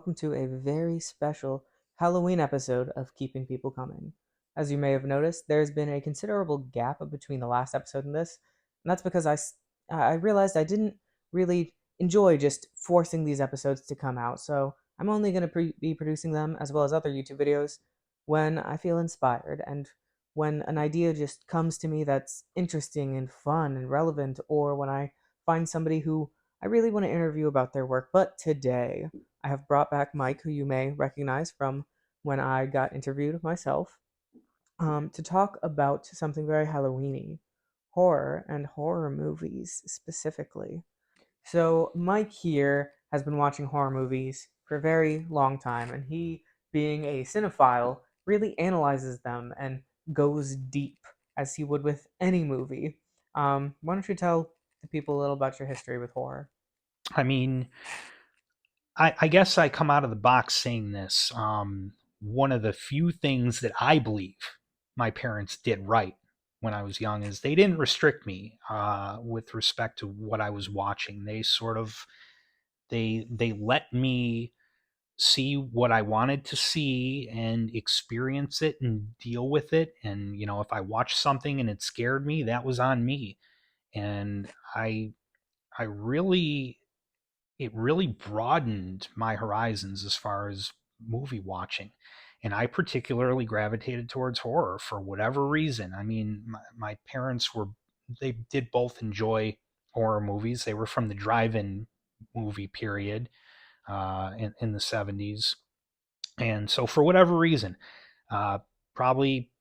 welcome to a very special Halloween episode of Keeping People Coming. As you may have noticed, there's been a considerable gap between the last episode and this, and that's because I realized I didn't really enjoy just forcing these episodes to come out, so I'm only going to be producing them, as well as other YouTube videos, when I feel inspired, and when an idea just comes to me that's interesting and fun and relevant, or when I find somebody who I really want to interview about their work. But today, I have brought back Mike, who you may recognize from when I got interviewed myself, to talk about something very Halloweeny, horror and horror movies specifically. So Mike here has been watching horror movies for a very long time, and he, being a cinephile, really analyzes them and goes deep as he would with any movie. Why don't you tell the people a little about your history with horror? I mean, I guess I come out of the box saying this. One of the few things that I believe my parents did right when I was young is they didn't restrict me with respect to what I was watching. They let me see what I wanted to see and experience it and deal with it. And if I watched something and it scared me, that was on me. And I really it really broadened my horizons as far as movie watching. And I particularly gravitated towards horror for whatever reason. I mean, my parents they did both enjoy horror movies. They were from the drive in movie period in the 70s. And so, for whatever reason, uh, probably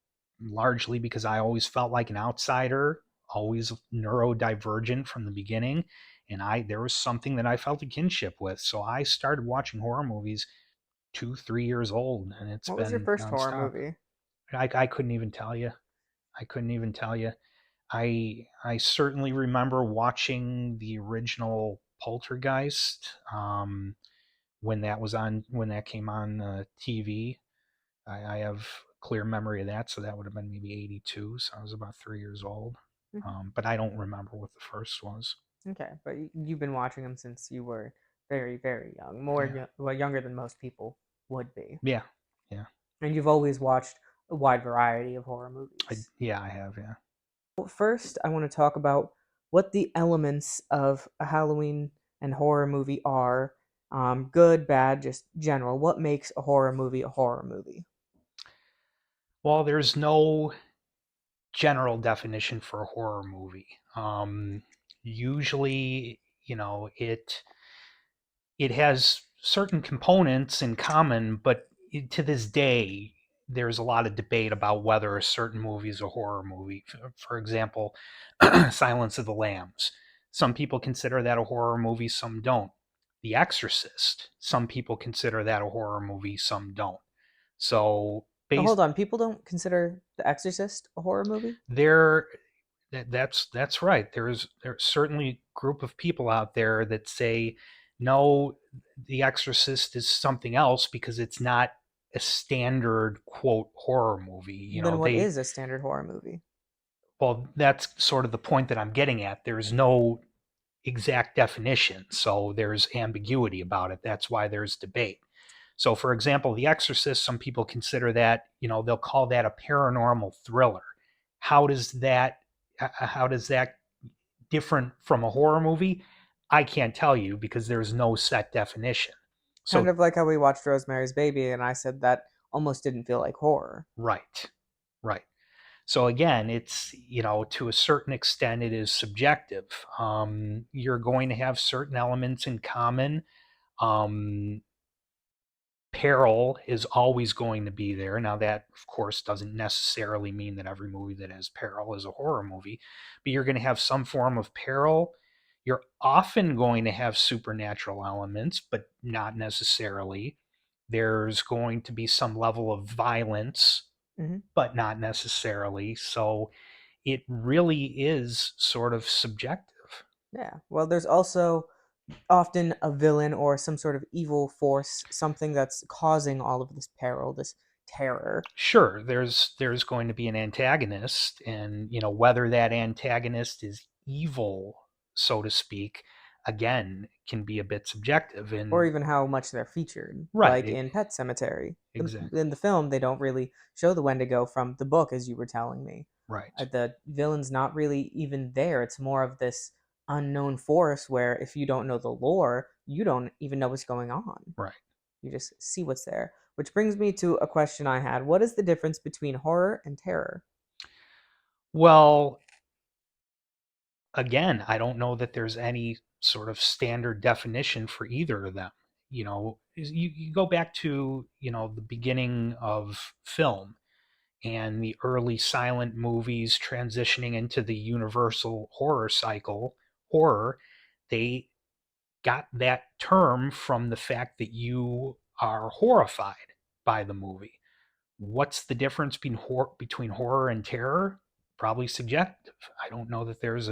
largely because I always felt like an outsider, always neurodivergent from the beginning, and I there was something that I felt a kinship with. So I started watching horror movies 2, 3 years old, and it's What was your been first horror nonstop. movie? I couldn't even tell you. I couldn't even tell you. I certainly remember watching the original Poltergeist when that came on TV. I have clear memory of that, so that would have been maybe 82. So I was about 3 years old. Mhm. But I don't remember what the first was. Okay, but you've been watching them since you were very, very young, more Yeah. well, younger than most people would be, Yeah. Yeah. and you've always watched a wide variety of horror movies. Yeah, I have. Yeah. Well, first, I want to talk about what the elements of a Halloween and horror movie are. Good, bad, just general. What makes a horror movie a horror movie? Well, there's no general definition for a horror movie. Usually, it has certain components in common, but to this day, there's a lot of debate about whether a certain movie is a horror movie. For example, Silence of the Lambs. Some people consider that a horror movie, some don't. The Exorcist. Some people consider that a horror movie, some don't. So, Now, hold based on. People don't consider The Exorcist a horror movie? there, that's right. There's certainly a group of people out there that say no, The Exorcist is something else because it's not a standard quote horror movie. Then what is a standard horror movie? Well, that's sort of the point that I'm getting at. There's no exact definition, so there's ambiguity about it. That's why there's debate. So, for example, The Exorcist, some people consider that, they'll call that a paranormal thriller. How does that how does that different from a horror movie? I can't tell you because there's no set definition. Kind So, of like how we watched Rosemary's Baby, and I said that almost didn't feel like horror. right, right. So again, it's, to a certain extent, it is subjective. You're going to have certain elements in common. Um, Peril is always going to be there. Now, that, of course, doesn't necessarily mean that every movie that has peril is a horror movie, but you're going to have some form of peril. You're often going to have supernatural elements, but not necessarily. There's going to be some level of violence, Hmm. but not necessarily. So it really is sort of subjective. Yeah. Well, there's also often a villain or some sort of evil force, something that's causing all of this peril, this terror. Sure, there's going to be an antagonist, and whether that antagonist is evil, so to speak, again, can be a bit subjective. Or And even how much they're featured. right, Like in Pet Cemetery, exactly, in the film, they don't really show the Wendigo from the book, as you were telling me. right, The villain's not really even there. It's more of this unknown force where if you don't know the lore, you don't even know what's going on. right. You just see what's there. Which brings me to a question I had. What is the difference between horror and terror? Well, again, I don't know that there's any sort of standard definition for either of them. You go back to, the beginning of film and the early silent movies transitioning into the universal horror cycle, horror, they got that term from the fact that you are horrified by the movie. What's the difference between horror and terror? Probably subjective. I don't know that there's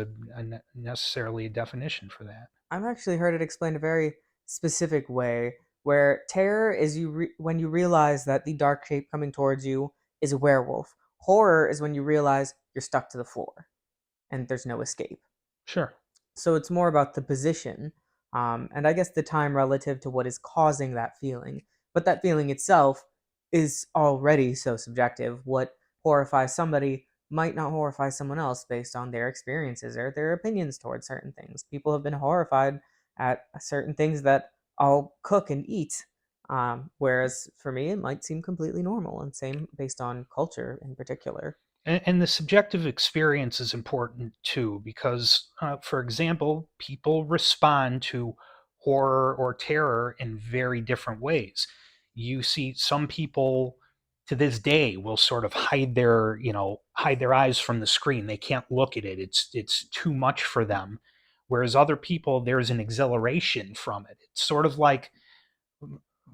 necessarily a definition for that. I've actually heard it explained a very specific way where terror is when you realize that the dark shape coming towards you is a werewolf. Horror is when you realize you're stuck to the floor and there's no escape. Sure. So it's more about the position, and I guess the time relative to what is causing that feeling. But that feeling itself is already so subjective. What horrifies somebody might not horrify someone else based on their experiences or their opinions towards certain things. People have been horrified at certain things that I'll cook and eat, whereas for me, it might seem completely normal, and same based on culture in particular. And the subjective experience is important too, because, for example, people respond to horror or terror in very different ways. You see, some people to this day will sort of hide their eyes from the screen. They can't look at it. It's too much for them. Whereas other people, there's an exhilaration from it. It's sort of like,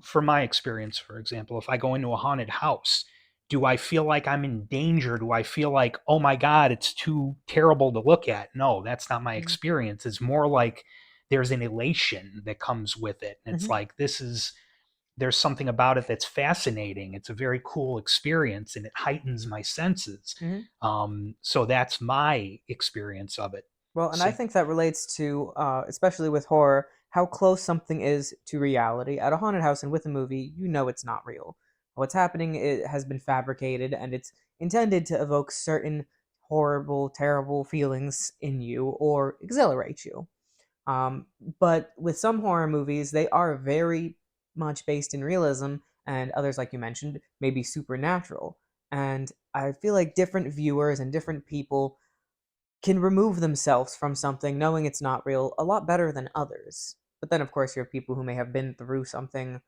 from my experience, for example, if I go into a haunted house, do I feel like I'm in danger? Do I feel like, oh my God, it's too terrible to look at? No, that's not my Mhm. experience. It's more like there's an elation that comes with it. And it's Mhm. like, there's something about it that's fascinating. It's a very cool experience and it heightens my senses. Mhm. So that's my experience of it. Well, and I Same. think that relates to, especially with horror, how close something is to reality. At a haunted house and with a movie, you know it's not real. What's happening it has been fabricated, and it's intended to evoke certain horrible, terrible feelings in you or exhilarate you. Um, but with some horror movies, they are very much based in realism, and others, like you mentioned, may be supernatural. And I feel like different viewers and different people can remove themselves from something knowing it's not real a lot better than others. But then, of course, you have people who may have been through something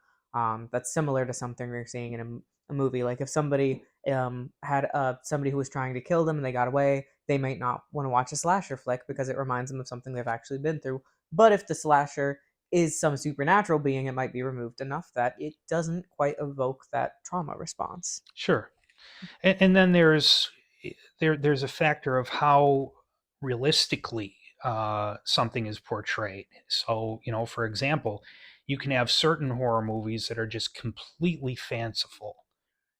that's similar to something they're seeing in a movie. Like if somebody had somebody who was trying to kill them and they got away, they might not want to watch a slasher flick because it reminds them of something they've actually been through. But if the slasher is some supernatural being, it might be removed enough that it doesn't quite evoke that trauma response. Sure. And then there's a factor of how realistically something is portrayed. So, for example, you can have certain horror movies that are just completely fanciful,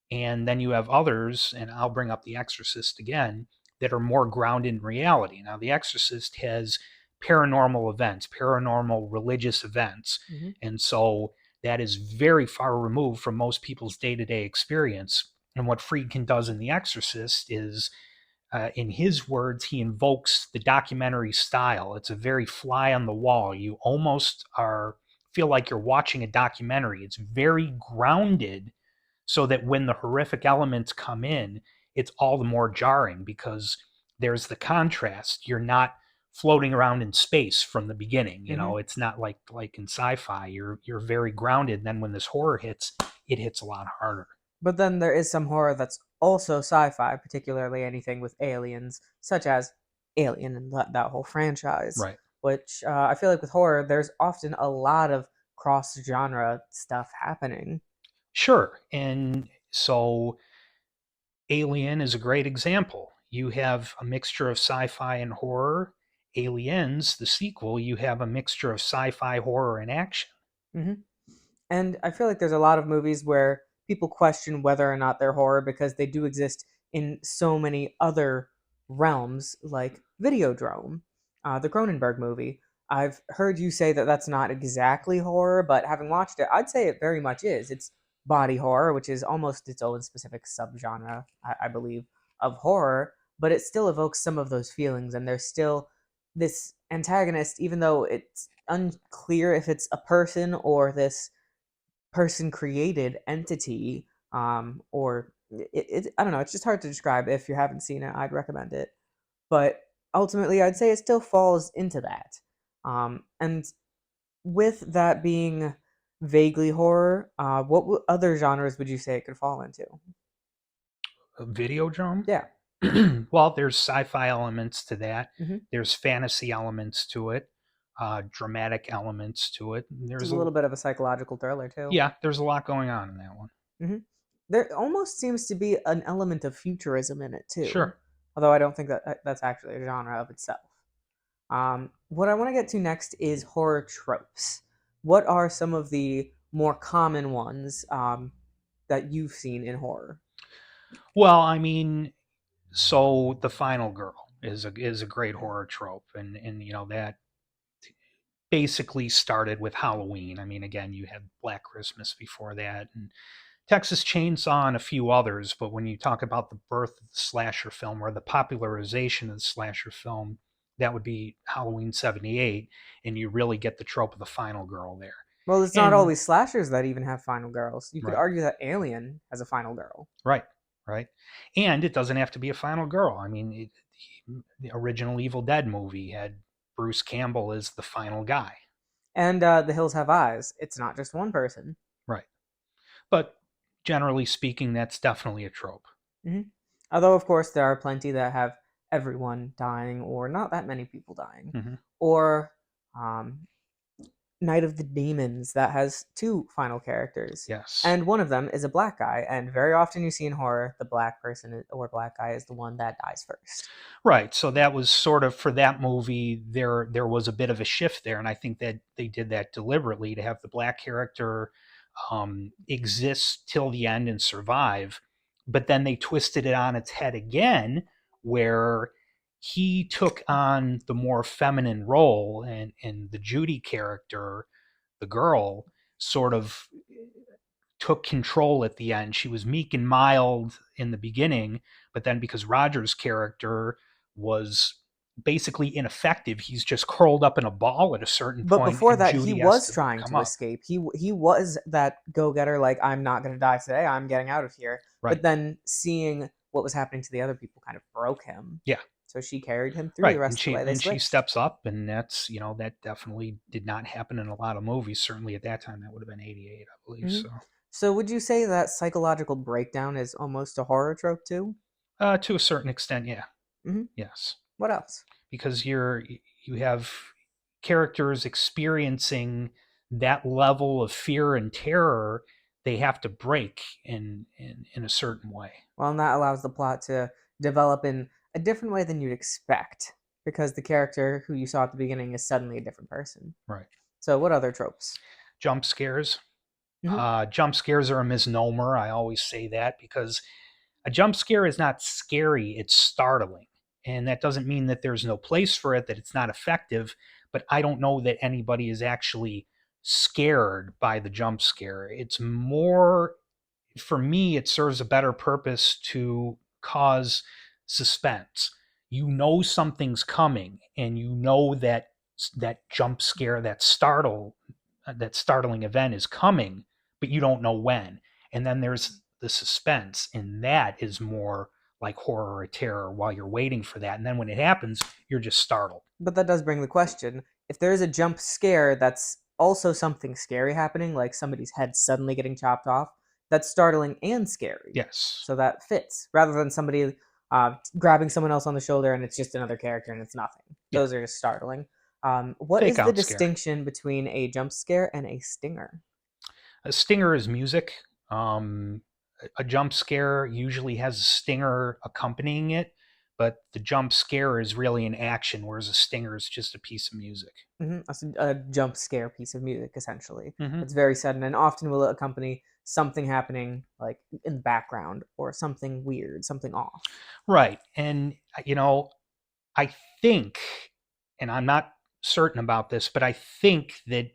and then you have others, and I'll bring up The Exorcist again, that are more grounded in reality. Now, The Exorcist has paranormal events, paranormal religious events, Hmm. and so that is very far removed from most people's day-to-day experience. And what Friedkin does in The Exorcist is, in his words, he invokes the documentary style. It's a very fly on the wall. You almost are feel like you're watching a documentary. It's very grounded, so that when the horrific elements come in, it's all the more jarring because there's the contrast. You're not floating around in space from the beginning. Hmm. It's not like in sci-fi. You're very grounded. And then when this horror hits, it hits a lot harder. But then there is some horror that's also sci-fi, particularly anything with aliens, such as Alien and that whole franchise. Right. Which I feel like with horror, there's often a lot of cross-genre stuff happening. Sure. And so Alien is a great example. You have a mixture of sci-fi and horror. Aliens, the sequel, you have a mixture of sci-fi, horror, and action. Hmm. And I feel like there's a lot of movies where people question whether or not they're horror because they do exist in so many other realms, like Videodrome, the Cronenberg movie. I've heard you say that that's not exactly horror, but having watched it, I'd say it very much is. It's body horror, which is almost its own specific subgenre, I believe, of horror, but it still evokes some of those feelings, and there's still this antagonist, even though it's unclear if it's a person or this person created entity, or I don't know, it's just hard to describe. If you haven't seen it, I'd recommend it, but ultimately I'd say it still falls into that. And with that being vaguely horror, what other genres would you say it could fall into? A video drum? Yeah. Well, there's sci-fi elements to that. Hmm. There's fantasy elements to it, dramatic elements to it. It's a There's a little bit of a psychological thriller too. Yeah, there's a lot going on in that one. Hmm. There almost seems to be an element of futurism in it too, Sure. although I don't think that that's actually a genre of itself. What I want to get to next is horror tropes. What are some of the more common ones that you've seen in horror? Well, I mean, so the final girl is a great horror trope, and that basically started with Halloween. I mean, again, you had Black Christmas before that, and Texas Chainsaw and a few others. But when you talk about the birth of the slasher film or the popularization of the slasher film, that would be Halloween '78, and you really get the trope of the final girl there. Well, it's not And always slashers that even have final girls. You could right, argue that Alien has a final girl. right, right, and it doesn't have to be a final girl. I mean, the original Evil Dead movie had Bruce Campbell as the final guy, And The Hills Have Eyes. It's not just one person. right? But generally speaking, that's definitely a trope. Hmm. Although, of course, there are plenty that have everyone dying or not that many people dying. Hmm. Or um, Night of the Demons that has two final characters. Yes. And one of them is a black guy. And very often you see in horror, the black person or black guy is the one that dies first. Right. So that was sort of for that movie. There was a bit of a shift there, and I think that they did that deliberately to have the black character exist till the end and survive. But then they twisted it on its head again, where he took on the more feminine role, and the Judy character, the girl, sort of took control at the end. She was meek and mild in the beginning, but then because Roger's character was basically ineffective, he's just curled up in a ball at a certain But point, before and that, he Judy has was to trying come to up. escape. He was that go getter. Like, I'm not going to die today. I'm getting out of here. Right. But then seeing what was happening to the other people kind of broke him. Yeah. So she carried him through the Right. And rest of the she way. They and she switched. steps up, and that definitely did not happen in a lot of movies. Certainly at that time, that would have been '88, I believe. Hmm. So So would you say that psychological breakdown is almost a horror trope too? to a certain extent, yeah, Hmm. yes, What else? because you have characters experiencing that level of fear and terror, they have to break in a certain way. Well, and that allows the plot to develop in a different way than you'd expect because the character who you saw at the beginning is suddenly a different person. Right. So, what other tropes? Jump scares. Hmm. Jump scares are a misnomer. I always say that because a jump scare is not scary, it's startling. And that doesn't mean that there's no place for it, that it's not effective, but I don't know that anybody is actually scared by the jump scare. It's more, for me, it serves a better purpose to cause suspense. You know something's coming, and you know that jump scare, that startling event is coming, but you don't know when. And then there's the suspense, and that is more like horror or terror while you're waiting for that. And then when it happens, you're just startled. But that does bring the question, if there is a jump scare that's also something scary happening, like somebody's head suddenly getting chopped off, that's startling and scary. Yes. So that fits, rather than somebody grabbing someone else on the shoulder and it's just another character and it's nothing. Yeah. Those are just startling. What Fake is the out scare. distinction between a jump scare and a stinger? A stinger is music. Um, a jump scare usually has a stinger accompanying it, but the jump scare is really an action, whereas a stinger is just a piece of music. That's a jump scare piece of music, essentially. Hmm. It's very sudden and often will accompany something happening like in the background or something weird, something off. Right. And, I think, and I'm not certain about this, but I think that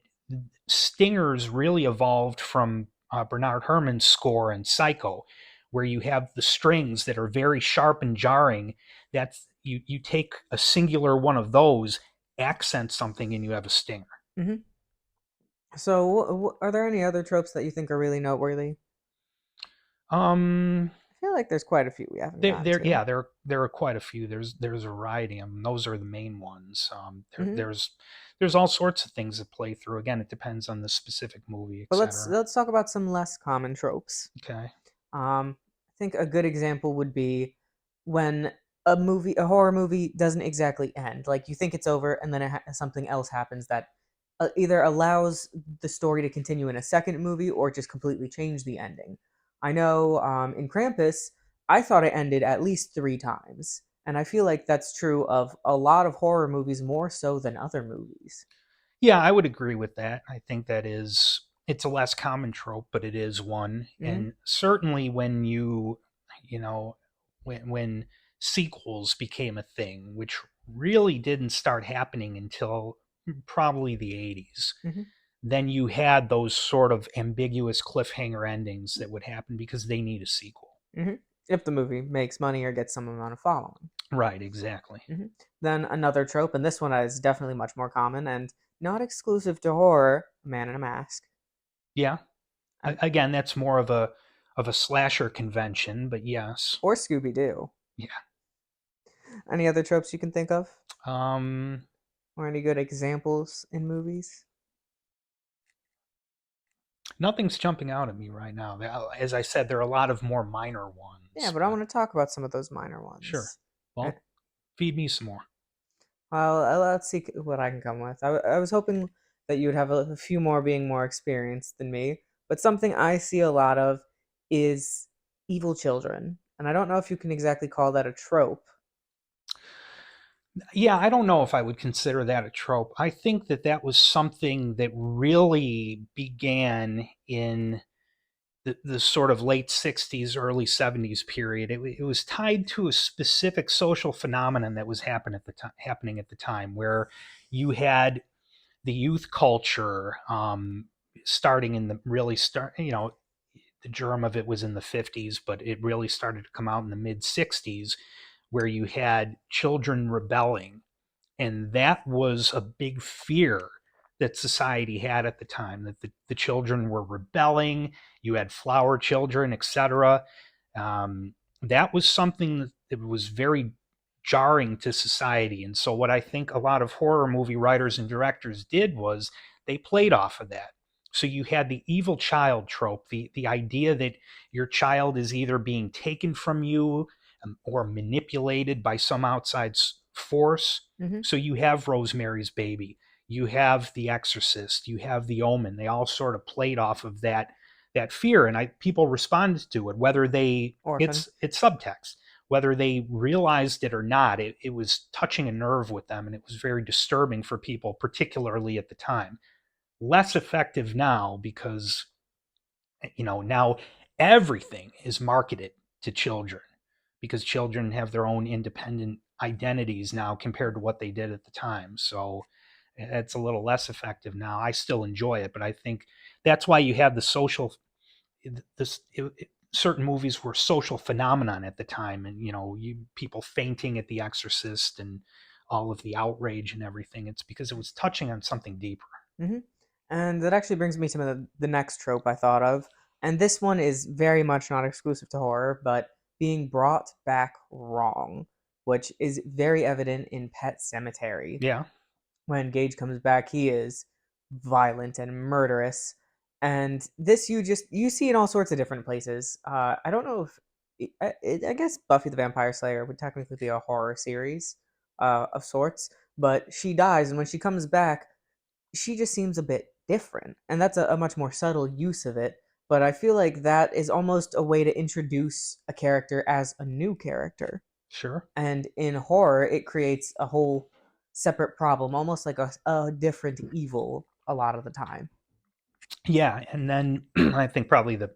stingers really evolved from Bernard Herrmann's score in Psycho, where you have the strings that are very sharp and jarring. That's you take a singular one of those, accent something, and you have a stinger. Hmm. So, are there any other tropes that you think are really noteworthy? Um, I feel like there's quite a few we haven't there, gotten there, to. yeah, there are quite a few. There's a variety of them. Those are the main ones. Hmm. There's all sorts of things that play through. Again, it depends on the specific movie, But let's etc. let's talk about some less common tropes. Okay. I think a good example would be when a horror movie, doesn't exactly end. Like you think it's over, and then something else happens that either allows the story to continue in a second movie or just completely change the ending. I know in Krampus, I thought it ended at least 3 times, and I feel like that's true of a lot of horror movies more so than other movies. Yeah, I would agree with that. I think that is it's a less common trope, but it is one. Hmm. And certainly when you know, when sequels became a thing, which really didn't start happening until probably the 80s, Hmm. then you had those sort of ambiguous cliffhanger endings that would happen because they need a sequel. Hmm. If the movie makes money or gets some amount of following. Right, exactly. Hmm. Then another trope, and this one is definitely much more common and not exclusive to horror: man in a mask. Yeah. And, Again, that's more of a slasher convention, but yes. or Scooby Doo. Yeah. Any other tropes you can think of? Um Or any good examples in movies? Nothing's jumping out at me right now. As I said, there are a lot of more minor Yeah, ones, but I but want to talk about some of those minor sure. ones. Uh, Well, feed me some more. Well, let's see what I can come with. I was hoping that you would have a few more, being more experienced than me, but something I see a lot of is evil children. And I don't know if you can exactly call that a trope. Yeah, I don't know if I would consider that a trope. I think that that was something that really began in the sort of late 60s, early 70s period. It was tied to a specific social phenomenon that was happening at the time, where you had the youth culture starting in the really start, the germ of it was in the 50s, but it really started to come out in the mid 60s, where you had children rebelling. And that was a big fear that society had at the time, that the children were rebelling. You had flower children, etc. Um, that was something that was very jarring to society. And so, what I think a lot of horror movie writers and directors did was they played off of that. So you had the evil child trope, the idea that your child is either being taken from you or manipulated by some outside force. Hmm. So you have Rosemary's Baby, you have The Exorcist, you have The Omen. They all sort of played off of that fear, and people responded to it, whether they Orphan. it's subtext, whether they realized it or not. It was touching a nerve with them, and it was very disturbing for people, particularly at the time. Less effective now because now everything is marketed to children because children have their own independent identities now compared to what they did at the time. So it's a little less effective now. I still enjoy it, but I think that's why you have the social certain movies were social phenomenon at the time, and people fainting at The Exorcist and all of the outrage and everything. It's because it was touching on something deeper. Hmm. And that actually brings me to the next trope I thought of. And this one is very much not exclusive to horror, but being brought back wrong, which is very evident in Pet Cemetery. Yeah, When Gage comes back, he is violent and murderous. And this you see in all sorts of different places. I don't know if I guess Buffy the Vampire Slayer would technically be a horror series of sorts, but she dies, and when she comes back, she just seems a bit different, and that's a much more subtle use of it. But I feel like that is almost a way to introduce a character as a new character, sure. and in horror it creates a whole separate problem, almost like a different evil a lot of the time. Yeah, and then I think probably the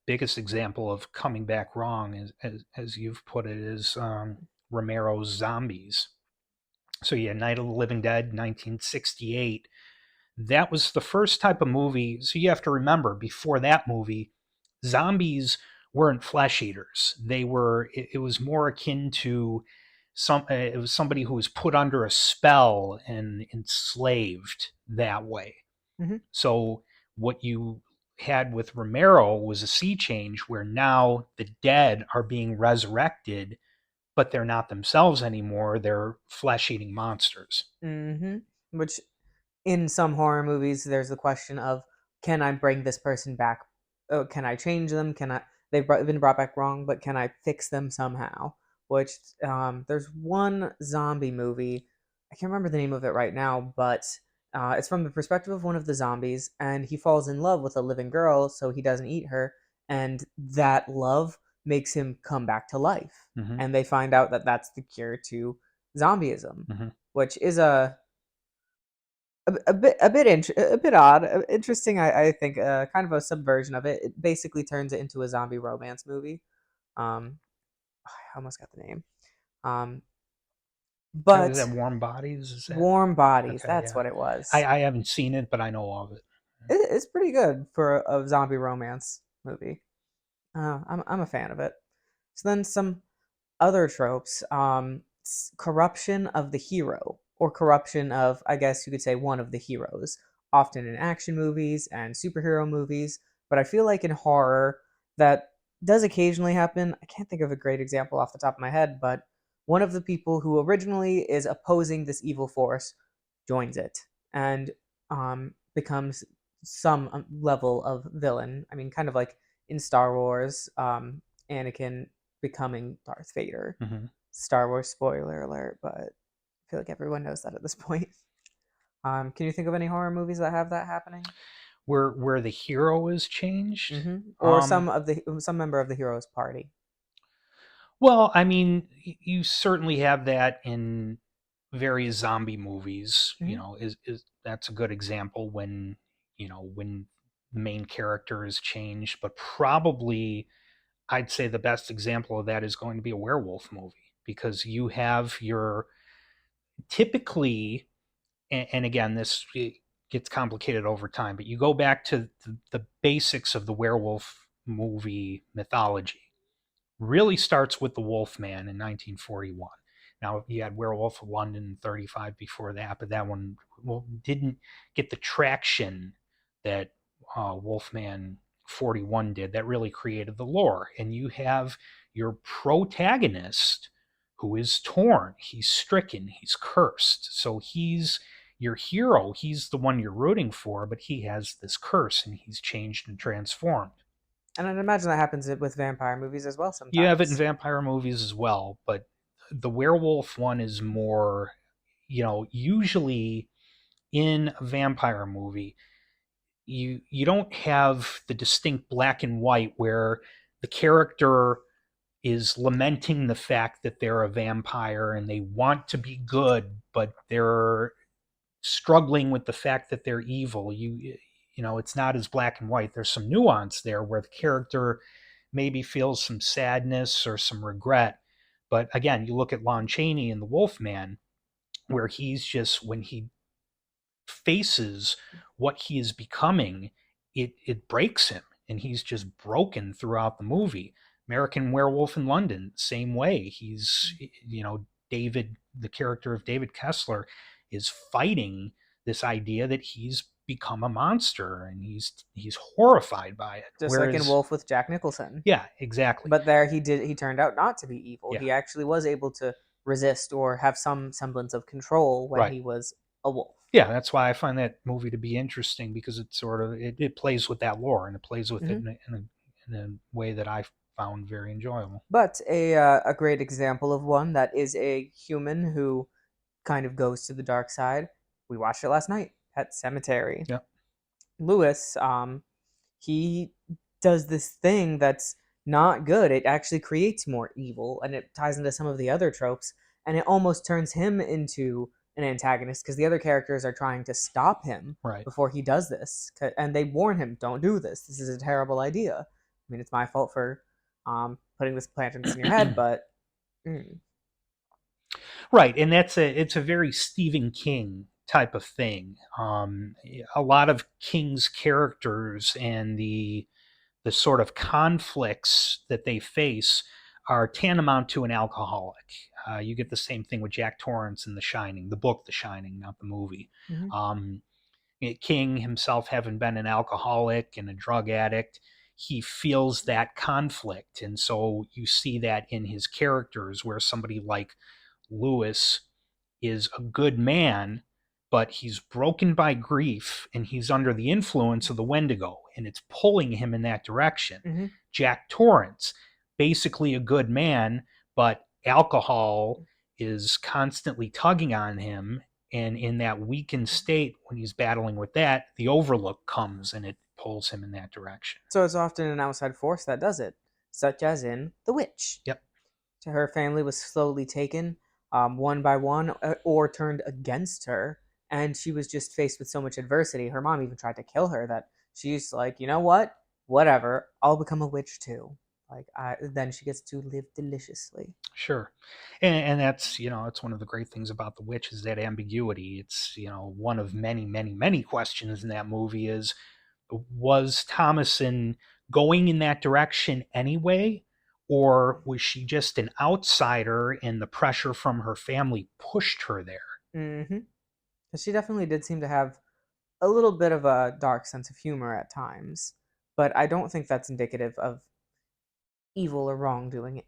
biggest example of coming back wrong, as you've put it, is Romero's Zombies. So yeah, Night of the Living Dead, 1968. That was the first type of movie. So you have to remember, before that movie, zombies weren't flesh eaters. They were. It was more akin to some. It was somebody who was put under a spell and enslaved that way. Hmm. So what you had with Romero was a sea change where now the dead are being resurrected, but they're not themselves anymore. They're flesh eating monsters. Hmm. Which in some horror movies, there's the question of, can I bring this person back? Can I change them? Can I? Been brought back wrong, but can I fix them somehow? Which there's one zombie movie. I can't remember the name of it right now, but it's from the perspective of one of the zombies, and he falls in love with a living girl, so he doesn't eat her, and that love makes him come back to life. Mm-hmm. And they find out that that's the cure to zombieism, Mm-hmm. which is a bit odd, interesting. I think kind of a subversion of it. It basically turns it into a zombie romance movie. Um, I almost got the name. Um, Is but that Warm Bodies? Is that Warm Bodies. okay? That's Yeah, what it was. I haven't seen it, but I know of it. It's pretty good for a zombie romance movie. I'm a fan of it. So then some other tropes, corruption of the hero, or corruption of, I guess you could say, one of the heroes, often in action movies and superhero movies. But I feel like in horror, that does occasionally happen. I can't think of a great example off the top of my head, but one of the people who originally is opposing this evil force joins it and becomes some level of villain. I mean, kind of like in Star Wars, Anakin becoming Darth Vader. Mm-hmm. Star Wars spoiler alert, but I feel like everyone knows that at this point. Can you think of any horror movies that have that happening? Where the hero is changed. Or some member of the hero's party. Well, I mean, you certainly have that in various zombie movies. You Hmm. know, is that's a good example when when the main character is changed. But probably, I'd say the best example of that is going to be a werewolf movie because you have your typically, and again, this it gets complicated over time, but you go back to the basics of the werewolf movie mythology really starts with the Wolfman in 1941. Now you had Werewolf of London in 35 before that, but that one didn't get the traction that Wolfman 41 did. That really created the lore, and you have your protagonist who is torn. He's stricken. He's cursed. So he's your hero. He's the one you're rooting for, but he has this curse, and he's changed and transformed. And I'd imagine that happens with vampire movies as well You have it in sometimes. vampire movies as well, but the werewolf one is more, usually in a vampire movie, you don't have the distinct black and white where the character is lamenting the fact that they're a vampire and they want to be good, but they're struggling with the fact that they're evil. It's not as black and white. There's some nuance there where the character maybe feels some sadness or some regret. But again, you look at Lon Chaney in The Wolfman, where he's just when he faces what he is becoming, it breaks him, and he's just broken throughout the movie. American Werewolf in London, same way. David, the character of David Kessler, is fighting this idea that he's become a monster, and he's horrified by it. Just like in Whereas, Wolf with Jack Nicholson. yeah, exactly, But there he turned out not to be evil. yeah, He actually was able to resist or have some semblance of control when right. he was a wolf. Yeah, that's why I find that movie to be interesting because it plays with that lore and it plays with it Hmm. in a way that I found very enjoyable. But a great example of one that is a human who kind of goes to the dark side. We watched it last night. Pet Cemetery. Yeah, Lewis, he does this thing that's not good. It actually creates more evil, and it ties into some of the other tropes, and it almost turns him into an antagonist because the other characters are trying to stop him right. before he does this, and they warn him, "Don't do this. This is a terrible idea." I mean, it's my fault for putting this plant in your head, but mm, Right, and it's a very Stephen King type of thing. A lot of King's characters and the sort of conflicts that they face are tantamount to an alcoholic. You get the same thing with Jack Torrance in The Shining, the book The Shining, not the movie. Hmm. Um, King himself, having been an alcoholic and a drug addict, he feels that conflict. And so you see that in his characters, where somebody like Lewis is a good man, but he's broken by grief and he's under the influence of the Wendigo, and it's pulling him in that direction. Hmm. Jack Torrance, basically a good man, but alcohol is constantly tugging on him. And in that weakened state, when he's battling with that, the overlook comes and it pulls him in that direction. So it's often an outside force that does it, such as in The Witch. Yep. Her family was slowly taken, one by one, or turned against her, and she was just faced with so much adversity. Her mom even tried to kill her. That she's like, you know what? Whatever. I'll become a witch too. Then she gets to live deliciously. Sure. And that's, it's one of the great things about The Witch is that ambiguity. It's, one of many, many, many questions in that movie is, was Thomason going in that direction anyway? Or was she just an outsider and the pressure from her family pushed her there? Mm-hmm. Because she definitely did seem to have a little bit of a dark sense of humor at times, but I don't think that's indicative of evil or wrongdoing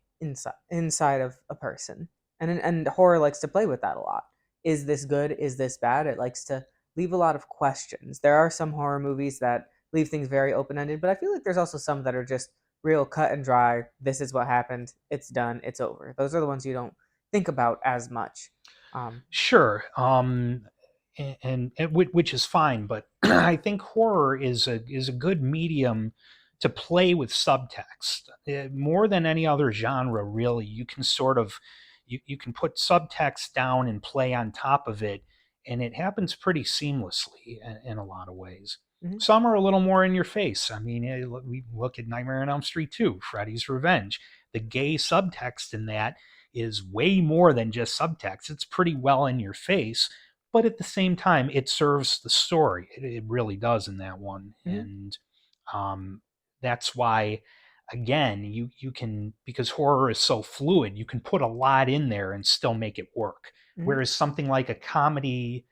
inside of a person. And horror likes to play with that a lot. Is this good? Is this bad? It likes to leave a lot of questions. There are some horror movies that leave things very open ended, but I feel like there's also some that are just real cut and dry. This is what happened. It's done. It's over. Those are the ones you don't think about as much. Um, Sure. And which is fine, but I think horror is a good medium to play with subtext. More than any other genre, really. You can sort of you can put subtext down and play on top of it, and it happens pretty seamlessly in a lot of ways. mhm, Some are a little more in your face. I mean, we look at Nightmare on Elm Street 2, Freddy's Revenge. The gay subtext in that is way more than just subtext. It's pretty well in your face, but at the same time, it serves the story. It really does in that one, mhm, and um, that's why, again, you can, because horror is so fluid, you can put a lot in there and still make it work. mhm, Whereas something like a comedy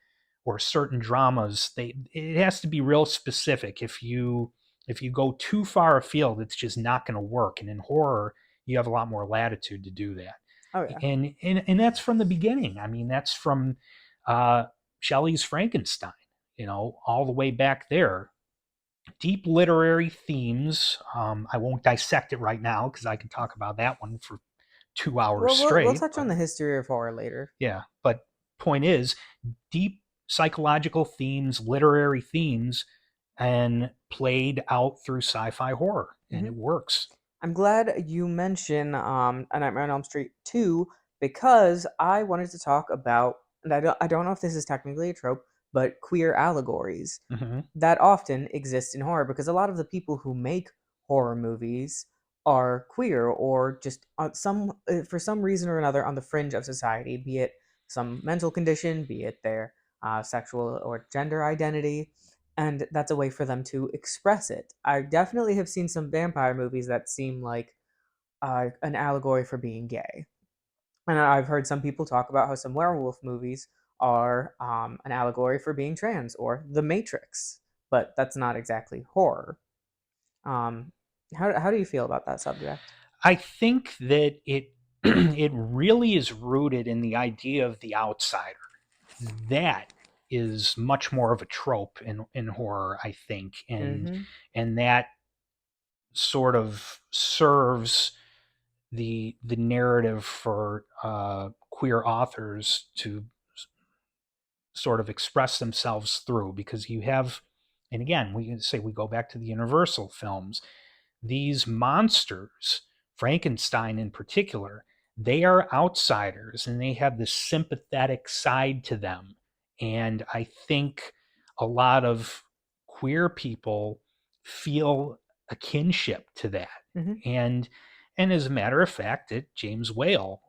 or certain dramas, it has to be real specific. If you go too far afield, it's just not going to work. And in horror, you have a lot more latitude to do that, oh yeah. and that's from the beginning. I mean, that's from uh, Shelley's Frankenstein. All the way back there. Deep literary themes. I won't dissect it right now because I can talk about that one for 2 hours Well, we'll straight. touch on But the history of horror later. yeah, but point is, deep psychological themes, literary themes, and played out through sci-fi horror, and it Mhm. works. I'm glad you mentioned A Nightmare on Elm Street 2 because I wanted to talk about, and I don't know if this is technically a trope, but queer allegories Hmm. that often exist in horror because a lot of the people who make horror movies are queer or just for some reason or another on the fringe of society, be it some mental condition, be it their sexual or gender identity, and that's a way for them to express it. I definitely have seen some vampire movies that seem like an allegory for being gay, and I've heard some people talk about how some werewolf movies are an allegory for being trans or The Matrix, but that's not exactly horror. Um, how do you feel about that subject? I think that it really is rooted in the idea of the outsider. That is much more of a trope in horror, I think, Mm-hmm. and that sort of serves the narrative for queer authors to sort of express themselves through, because you have, and again, we can say we go back to the Universal films, these monsters, Frankenstein in particular, they are outsiders and they have this sympathetic side to them. And I think a lot of queer people feel a kinship to that. Mm-hmm. And And as a matter of fact, James Whale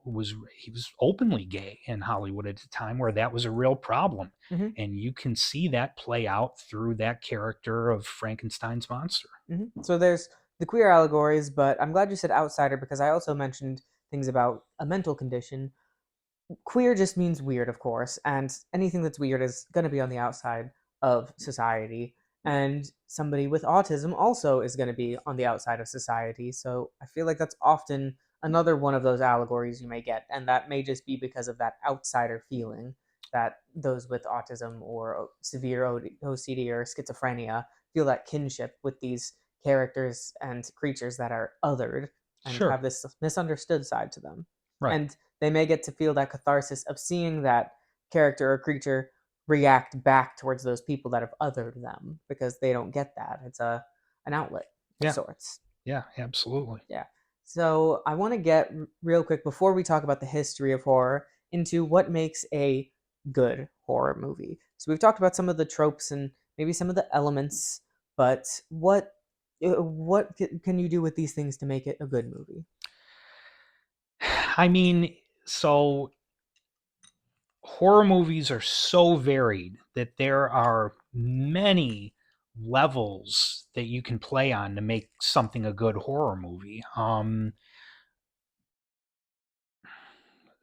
he was openly gay in Hollywood at a time where that was a real problem. Hmm. And you can see that play out through that character of Frankenstein's monster. So there's the queer allegories, but I'm glad you said outsider because I also mentioned things about a mental condition. Queer just means weird, of course, and anything that's weird is going to be on the outside of society. And somebody with autism also is going to be on the outside of society. So I feel like that's often another one of those allegories you may get. And that may just be because of that outsider feeling that those with autism or severe OCD or schizophrenia feel that kinship with these characters and creatures that are othered and have Sure. this misunderstood side to them. Right. And they may get to feel that catharsis of seeing that character or creature react back towards those people that have othered them because they don't get that. It's an outlet of Yeah. sorts. Yeah. Absolutely. Yeah. So I want to get real quick before we talk about the history of horror into what makes a good horror movie. So we've talked about some of the tropes and maybe some of the elements, but what can you do with these things to make it a good movie? I mean, so horror movies are so varied that there are many levels that you can play on to make something a good horror movie.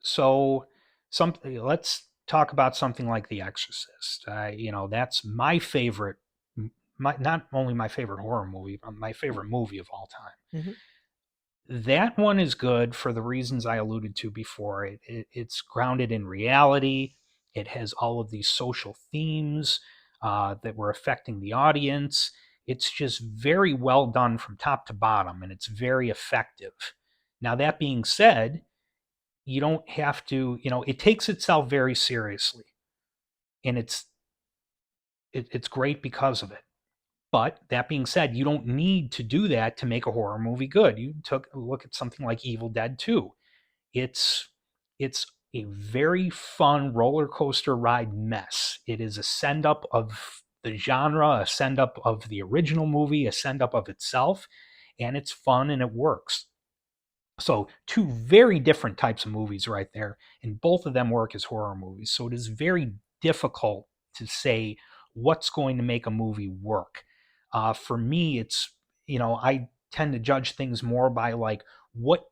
So let's talk about something like The Exorcist. That's my favorite, not only my favorite horror movie, but my favorite movie of all time. Hmm. That one is good for the reasons I alluded to before. It's grounded in reality. It has all of these social themes that were affecting the audience. It's just very well done from top to bottom, and it's very effective. Now, that being said, you don't have to, it takes itself very seriously, and it's great because of it. But that being said, you don't need to do that to make a horror movie good. You took a look at something like Evil Dead 2. It's it's a very fun roller coaster ride mess. It is a send up of the genre, a send up of the original movie, a send up of itself, and it's fun and it works. So, two very different types of movies right there, and both of them work as horror movies. So, it is very difficult to say what's going to make a movie work. For me, I tend to judge things more by like what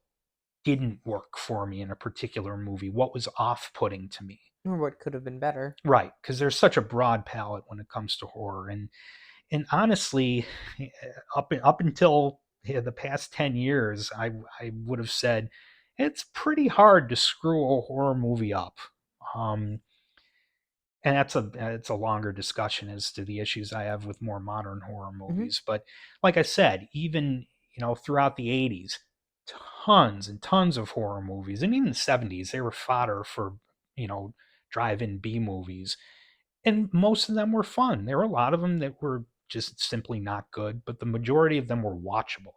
didn't work for me in a particular movie, what was off putting to me. Or what could have been better? Right, because there's such a broad palette when it comes to horror, and honestly, up until the past 10 years, I would have said it's pretty hard to screw a horror movie up. Um, and it's a longer discussion as to the issues I have with more modern horror Hmm. movies. But like I said, even throughout the '80s, tons and tons of horror movies, and even the '70s, they were fodder for you know drive-in B movies, and most of them were fun. There were a lot of them that were just simply not good, but the majority of them were watchable.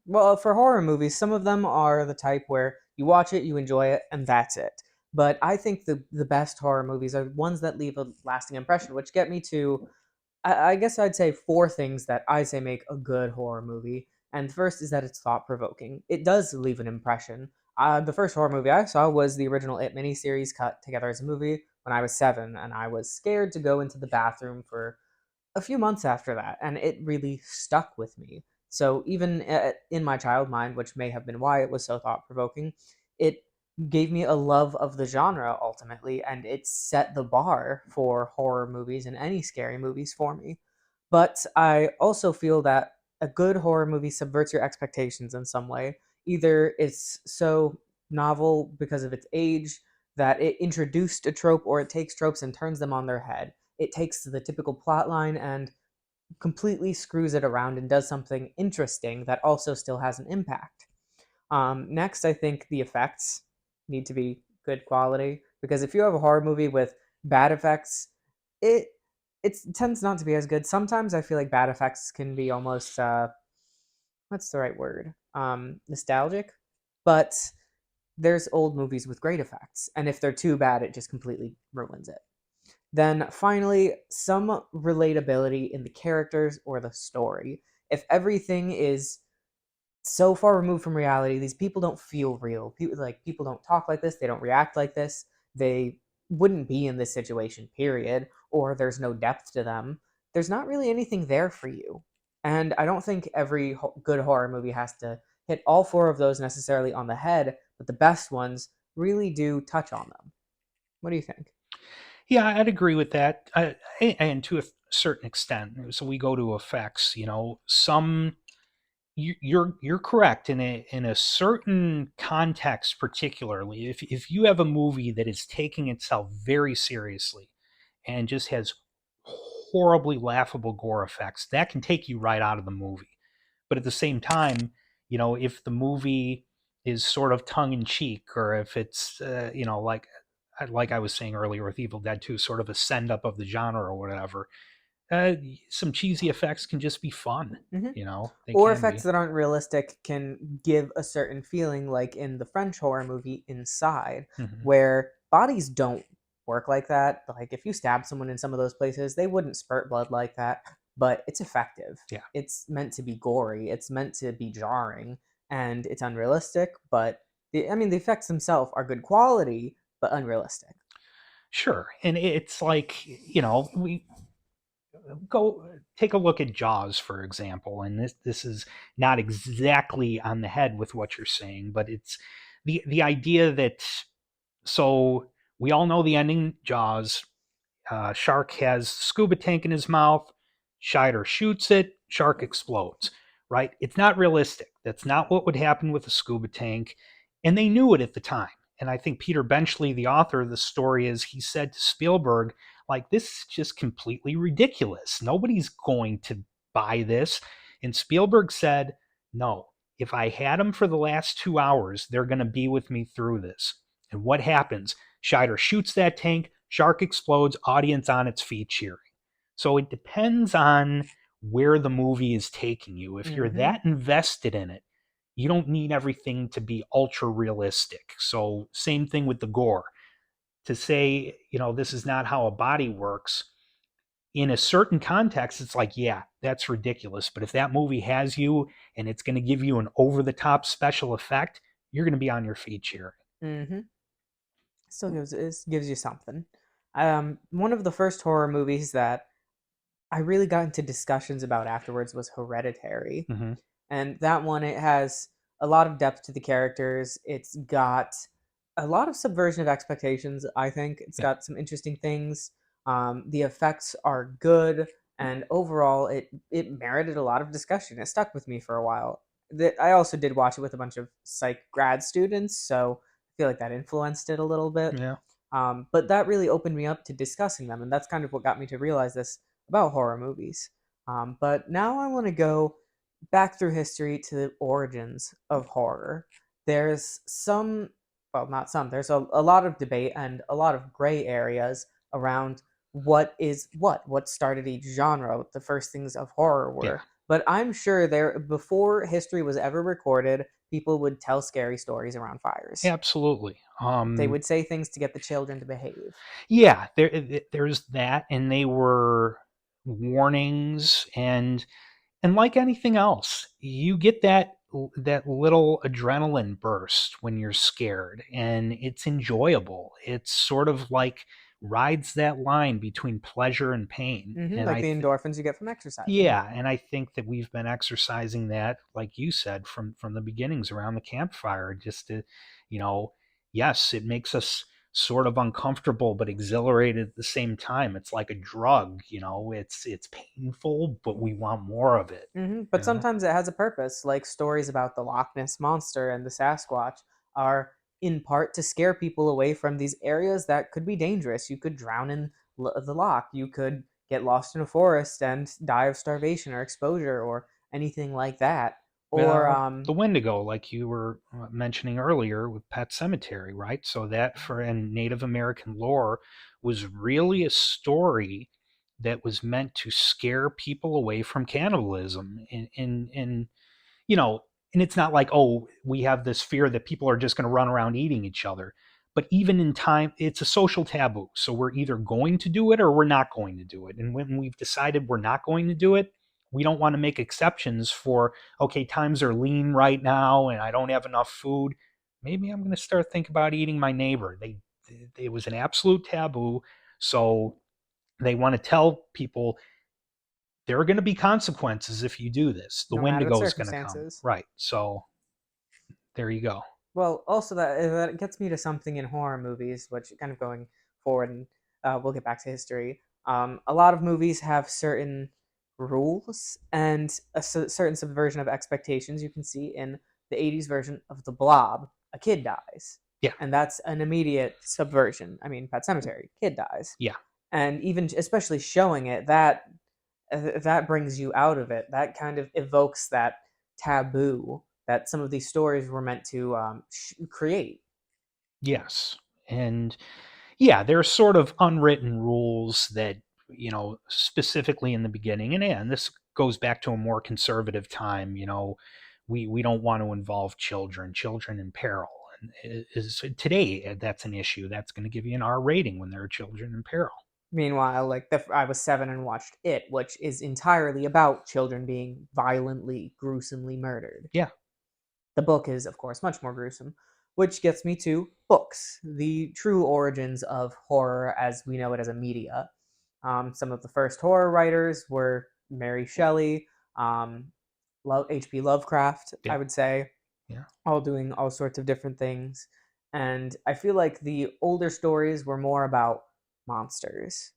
Well, for horror movies, some of them are the type where you watch it, you enjoy it, and that's it. But I think the best horror movies are ones that leave a lasting impression, which get me to I guess I'd say four things that I say make a good horror movie. And the first is that it's thought provoking. It does leave an impression. The first horror movie I saw was the original It miniseries cut together as a movie when I was 7, and I was scared to go into the bathroom for a few months after that, and it really stuck with me. So even in my child mind, which may have been why it was so thought provoking, it gave me a love of the genre ultimately, and it set the bar for horror movies and any scary movies for me. But I also feel that a good horror movie subverts your expectations in some way. Either it's so novel because of its age that it introduced a trope, or it takes tropes and turns them on their head. It takes the typical plot line and completely screws it around and does something interesting that also still has an impact. Next, I think the effects need to be good quality because if you have a horror movie with bad effects, it it tends not to be as good. Sometimes I feel like bad effects can be almost what's the right word? Nostalgic, but there's old movies with great effects, and if they're too bad, it just completely ruins it. Then finally, some relatability in the characters or the story. If everything is so far removed from reality. These people don't feel real. People don't talk like this. They don't react like this. They wouldn't be in this situation, period. Or there's no depth to them. There's not really anything there for you. And I don't think every good horror movie has to hit all four of those necessarily on the head, but the best ones really do touch on them. What do you think? Yeah, I'd agree with that. And to a certain extent. So we go to effects, some you're correct in a certain context, particularly if you have a movie that is taking itself very seriously and just has horribly laughable gore effects, that can take you right out of the movie. But at the same time, if the movie is sort of tongue in cheek, or if it's like I was saying earlier with Evil Dead 2, sort of a send up of the genre or whatever, some cheesy effects can just be fun. Hmm. They Or can effects be. that aren't realistic can give a certain feeling, like in the French horror movie Inside, Hmm. where bodies don't work like that. Like if you stab someone in some of those places, they wouldn't spurt blood like that, but it's effective. Yeah, It's meant to be gory, it's meant to be jarring, and it's unrealistic, but the effects themselves are good quality, but unrealistic. sure. And it's like, we go take a look at Jaws, for example, and this is not exactly on the head with what you're saying, but it's the idea that, so we all know the ending Jaws. Shark has scuba tank in his mouth. Scheider shoots it. Shark explodes. Right? It's not realistic. That's not what would happen with a scuba tank, and they knew it at the time. And I think Peter Benchley, the author of the story, is he said to Spielberg, like, this is just completely ridiculous. Nobody's going to buy this. And Spielberg said, no, if I had them for the last 2 hours, they're going to be with me through this. And what happens? Scheider shoots that tank, shark explodes, audience on its feet cheering. So it depends on where the movie is taking you. If you're Hmm. that invested in it, you don't need everything to be ultra realistic. So, same thing with the gore. To say, this is not how a body works, in a certain context, it's like, yeah, that's ridiculous. But if that movie has you and it's going to give you an over the top special effect, you're going to be on your feet cheering. Hmm. Still gives you something. One of the first horror movies that I really got into discussions about afterwards was Hereditary. Mm-hmm. And that one, it has a lot of depth to the characters. It's got a lot of subversion of expectations, I think. It's Yeah. got some interesting things. The effects are good, and overall, it merited a lot of discussion. It stuck with me for a while. I also did watch it with a bunch of psych grad students, so I feel like that influenced it a little bit. Yeah. But that really opened me up to discussing them, and that's kind of what got me to realize this about horror movies. But now I want to go back through history to the origins of horror. There's some, well, not some, there's a lot of debate and a lot of gray areas around what started each genre, what the first things of horror Yeah. were. But I'm sure there, before history was ever recorded, people would tell scary stories around fires. Absolutely. They would say things to get the children to behave. Yeah, there's that, and they were warnings, and like anything else, you get that little adrenaline burst when you're scared, and it's enjoyable. It's sort of like rides that line between pleasure and pain, and Like the endorphins you get from exercising. yeah, and I think that we've been exercising that, like you said, from the beginnings around the campfire, just to, you know, yes, it makes us sort of uncomfortable but exhilarated at the same time. It's like a drug, it's painful, but we want more of it, But you know? sometimes it has a purpose, like stories about the Loch Ness Monster and the Sasquatch are in part to scare people away from these areas that could be dangerous. You could drown in the loch, you could get lost in a forest and die of starvation or exposure or anything like that. Or, The Wendigo, like you were mentioning earlier with Pet Cemetery, right? So that for in Native American lore was really a story that was meant to scare people away from cannibalism. And you know, and it's not like, oh, we have this fear that people are just going to run around eating each other. But even in time, it's a social taboo. So we're either going to do it or we're not going to do it. And when we've decided we're not going to do it, We don't want to make exceptions for, okay, times are lean right now and I don't have enough food. Maybe I'm going to start thinking about eating my neighbor. It was an absolute taboo. So they want to tell people there are going to be consequences if you do this. The no matter the Wendigo is going to come. circumstances. Right. So there you go. Well, also that gets me to something in horror movies, which kind of going forward, and we'll get back to history. A lot of movies have certain rules and a certain subversion of expectations. You can see in the '80s version of The Blob, a kid dies, Yeah. and that's an immediate subversion. I mean, Pet Cemetery, kid dies, Yeah. and even especially showing it, that brings you out of it. That kind of evokes that taboo that some of these stories were meant to create. Yes. And yeah, there are sort of unwritten rules that, specifically in the beginning. And this goes back to a more conservative time, we don't want to involve children in peril. And is today that's an issue that's going to give you an R rating when there are children in peril. Meanwhile, like I was 7 and watched It, which is entirely about children being violently, gruesomely murdered. Yeah. The book is, of course, much more gruesome, which gets me to books, the true origins of horror as we know it as a media. Some of the first horror writers were Mary Shelley, um, H.P. Lovecraft, I Yeah. would say, Yeah. all doing all sorts of different things. And I feel like the older stories were more about monsters.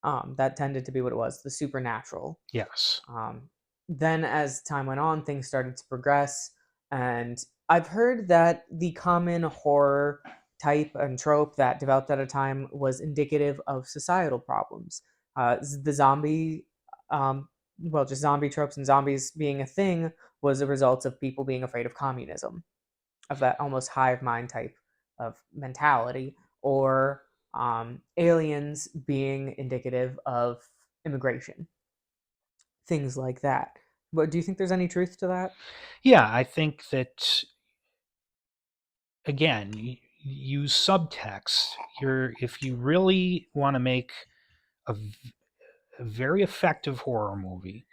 That tended to be what it was, the supernatural. Yes. Um, then, as time went on, things started to progress, and I've heard that the common horror type and trope that developed at a time was indicative of societal problems. The zombie, well, just zombie tropes and zombies being a thing was a result of people being afraid of communism, of that almost hive mind type of mentality, or aliens being indicative of immigration, things like that. But do you think there's any truth to that? Yeah, I think that, again, use subtext. If you really want to make a, a very effective horror movie,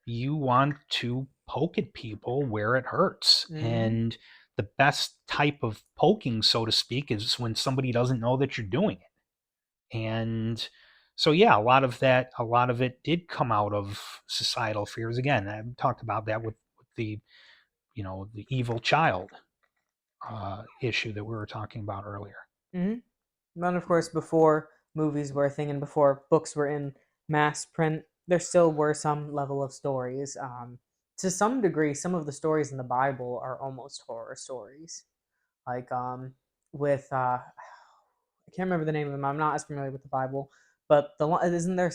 you want to poke at people where it hurts. Mm-hmm. And the best type of poking, so to speak, is when somebody doesn't know that you're doing it. And so, yeah, a lot of it did come out of societal fears. Again, I talked about that with the, the evil child issue that we were talking about earlier. Mm-hmm. And of course, before movies were a thing and before books were in mass print, there still were some level of stories. To some degree, some of the stories in the Bible are almost horror stories. Like with I can't remember the name of them. I'm not as familiar with the Bible, but isn't there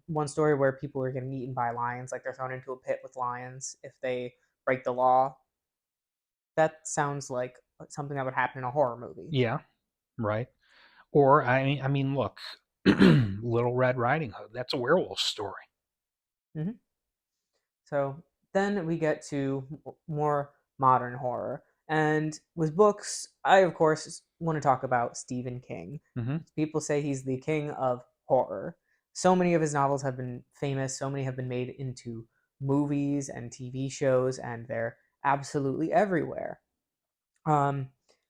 one story where people are getting eaten by lions, like they're thrown into a pit with lions if they break the law? That sounds like something that would happen in a horror movie. Yeah, right. Or I mean, look, Little Red Riding Hood. That's a werewolf story. Hmm. So then we get to more modern horror. And with books, I, of course, want to talk about Stephen King. Hmm. People say he's the king of horror. So many of his novels have been famous, so many have been made into movies and TV shows, and they're absolutely everywhere. Um,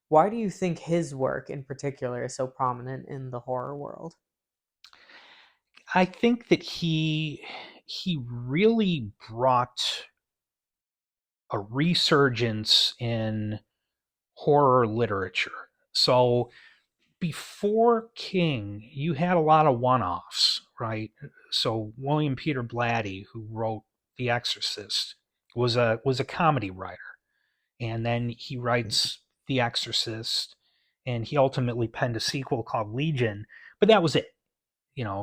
why do you think his work in particular is so prominent in the horror world? I think that he really brought a resurgence in horror literature. So before King, you had a lot of one-offs, right? So William Peter Blatty, who wrote The Exorcist, was a comedy writer, and then he writes The Exorcist, and he ultimately penned a sequel called Legion, but that was it.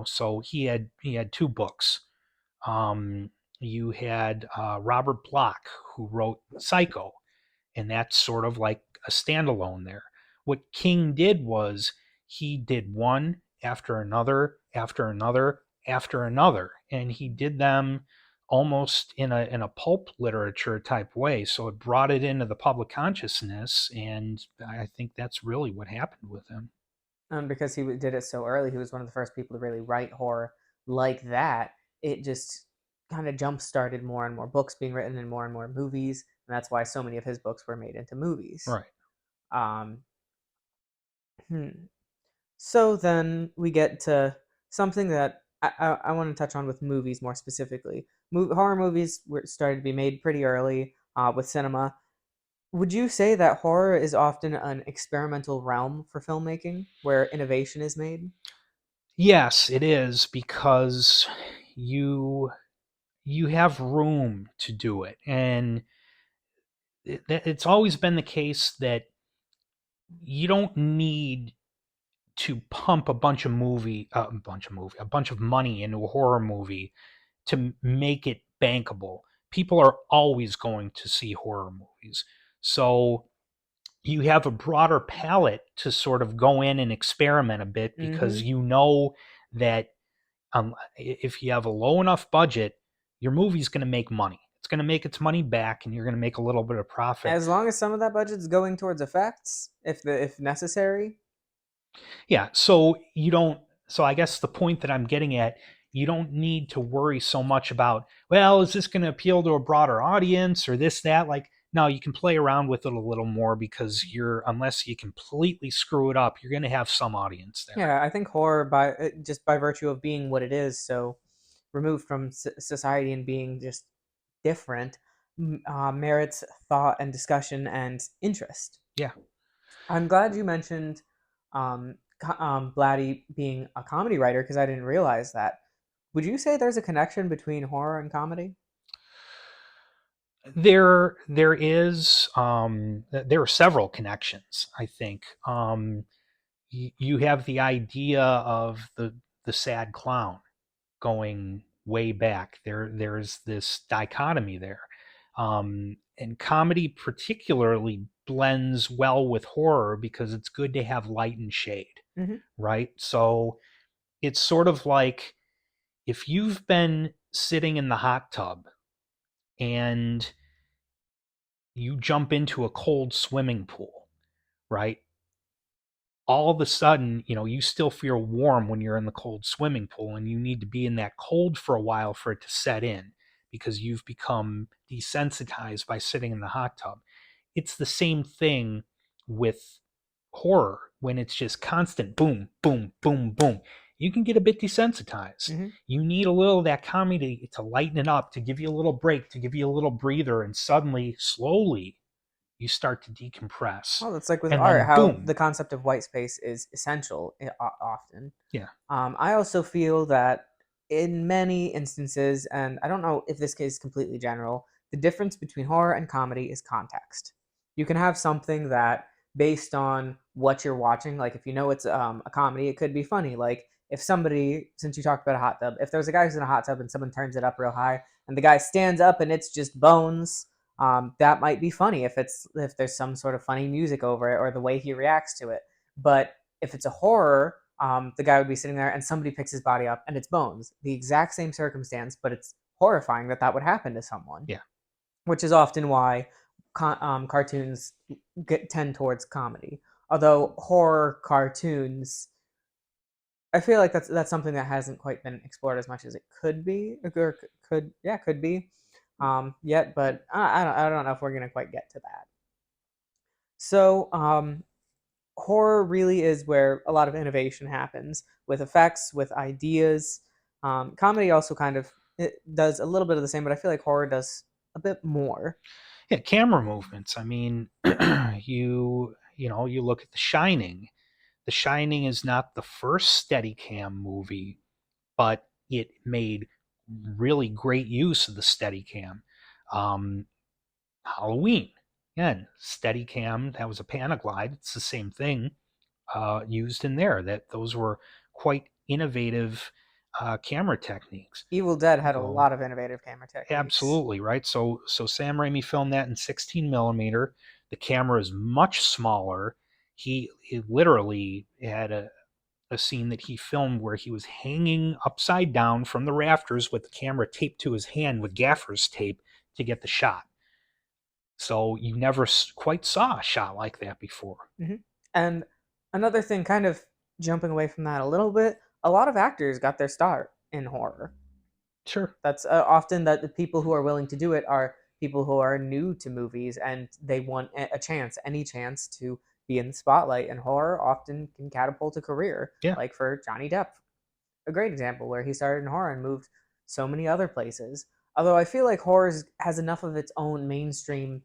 So he had two books. um, you had Robert Bloch, who wrote Psycho, and that's sort of like a standalone there. What King did was he did one after another, after another, after another, and he did them almost in a pulp literature type way. So it brought it into the public consciousness, and I think that's really what happened with him. Because did it so early, he was one of the first people to really write horror like that. It just kind of jump started more and more books being written and more movies, and that's why so many of his books were made into movies. Right. Um, hmm. So then we get to something that I want to touch on with movies more specifically. Horror movies were started to be made pretty early with cinema. Would you say that horror is often an experimental realm for filmmaking where innovation is made? Yes, it is because you you have room to do it, and it's always been the case that you don't need to pump a bunch of money into a horror movie to make it bankable. People are always going to see horror movies. So you have a broader palette to sort of go in and experiment a bit Mm-hmm. because you know that if you have a low enough budget, your movie's going to make money. It's going to make its money back and you're going to make a little bit of profit. As long as some of that budget's going towards effects, if necessary. Yeah, so you don't so I guess the point that I'm getting at, you don't need to worry so much about, well, is this going to appeal to a broader audience or this that like no, you can play around with it a little more because you're unless you completely screw it up, you're going to have some audience there. Yeah, I think horror by just by virtue of being what it is, so removed from society and being just different, merits thought and discussion and interest. Yeah. I'm glad you mentioned Blatty being a comedy writer because I didn't realize that. Would you say there's a connection between horror and comedy? There are several connections, I think. You have the idea of the sad clown going way back. There's this dichotomy there. And comedy particularly blends well with horror because it's good to have light and shade, Hmm. right? So it's sort of like if you've been sitting in the hot tub and you jump into a cold swimming pool, right? All of a sudden, you still feel warm when you're in the cold swimming pool, and you need to be in that cold for a while for it to set in because you've become desensitized by sitting in the hot tub. It's the same thing with horror when it's just constant boom, boom, boom, boom. You can get a bit desensitized. Hmm. You need a little of that comedy to lighten it up, to give you a little break, to give you a little breather, and suddenly, slowly, you start to decompress. Well, it's like with And art, then how boom. the concept of white space is essential often. Yeah. I also feel that in many instances, and I don't know if this case is completely general, the difference between horror and comedy is context. You can have something that, based on what you're watching, like if you know it's a comedy, it could be funny. Like if somebody, since you talked about a hot tub, if there's a guy who's in a hot tub and someone turns it up real high, and the guy stands up and it's just bones, that might be funny if there's some sort of funny music over it or the way he reacts to it. But if it's a horror, the guy would be sitting there and somebody picks his body up and it's bones. The exact same circumstance, but it's horrifying that that would happen to someone, Yeah. which is often why cartoons tend towards comedy. Although horror cartoons, I feel like that's something that hasn't quite been explored as much as it could be, or could be yet. But I don't know if we're gonna quite get to that. So horror really is where a lot of innovation happens with effects, with ideas. Comedy also kind of it does a little bit of the same, but I feel like horror does a bit more. Yeah, camera movements. I mean, you look at The Shining. The Shining is not the first Steadicam movie, but it made really great use of the Steadicam. Um, Halloween, again, Steadicam. That was a Panaglide. It's the same thing used in there. Those were quite innovative camera techniques. Evil Dead had a So lot of innovative camera techniques. absolutely, right? So Sam Raimi filmed that in 16 millimeter. The camera is much smaller. He literally had a scene that he filmed where he was hanging upside down from the rafters with the camera taped to his hand with gaffer's tape to get the shot. So you never quite saw a shot like that before. Hmm. And another thing, kind of jumping away from that a little bit, a lot of actors got their start in horror. Sure. That's often that the people who are willing to do it are people who are new to movies and they want a chance, any chance to be in the spotlight. And horror often can catapult a career, Yeah. like for Johnny Depp, a great example where he started in horror and moved so many other places. Although I feel like horror has enough of its own mainstream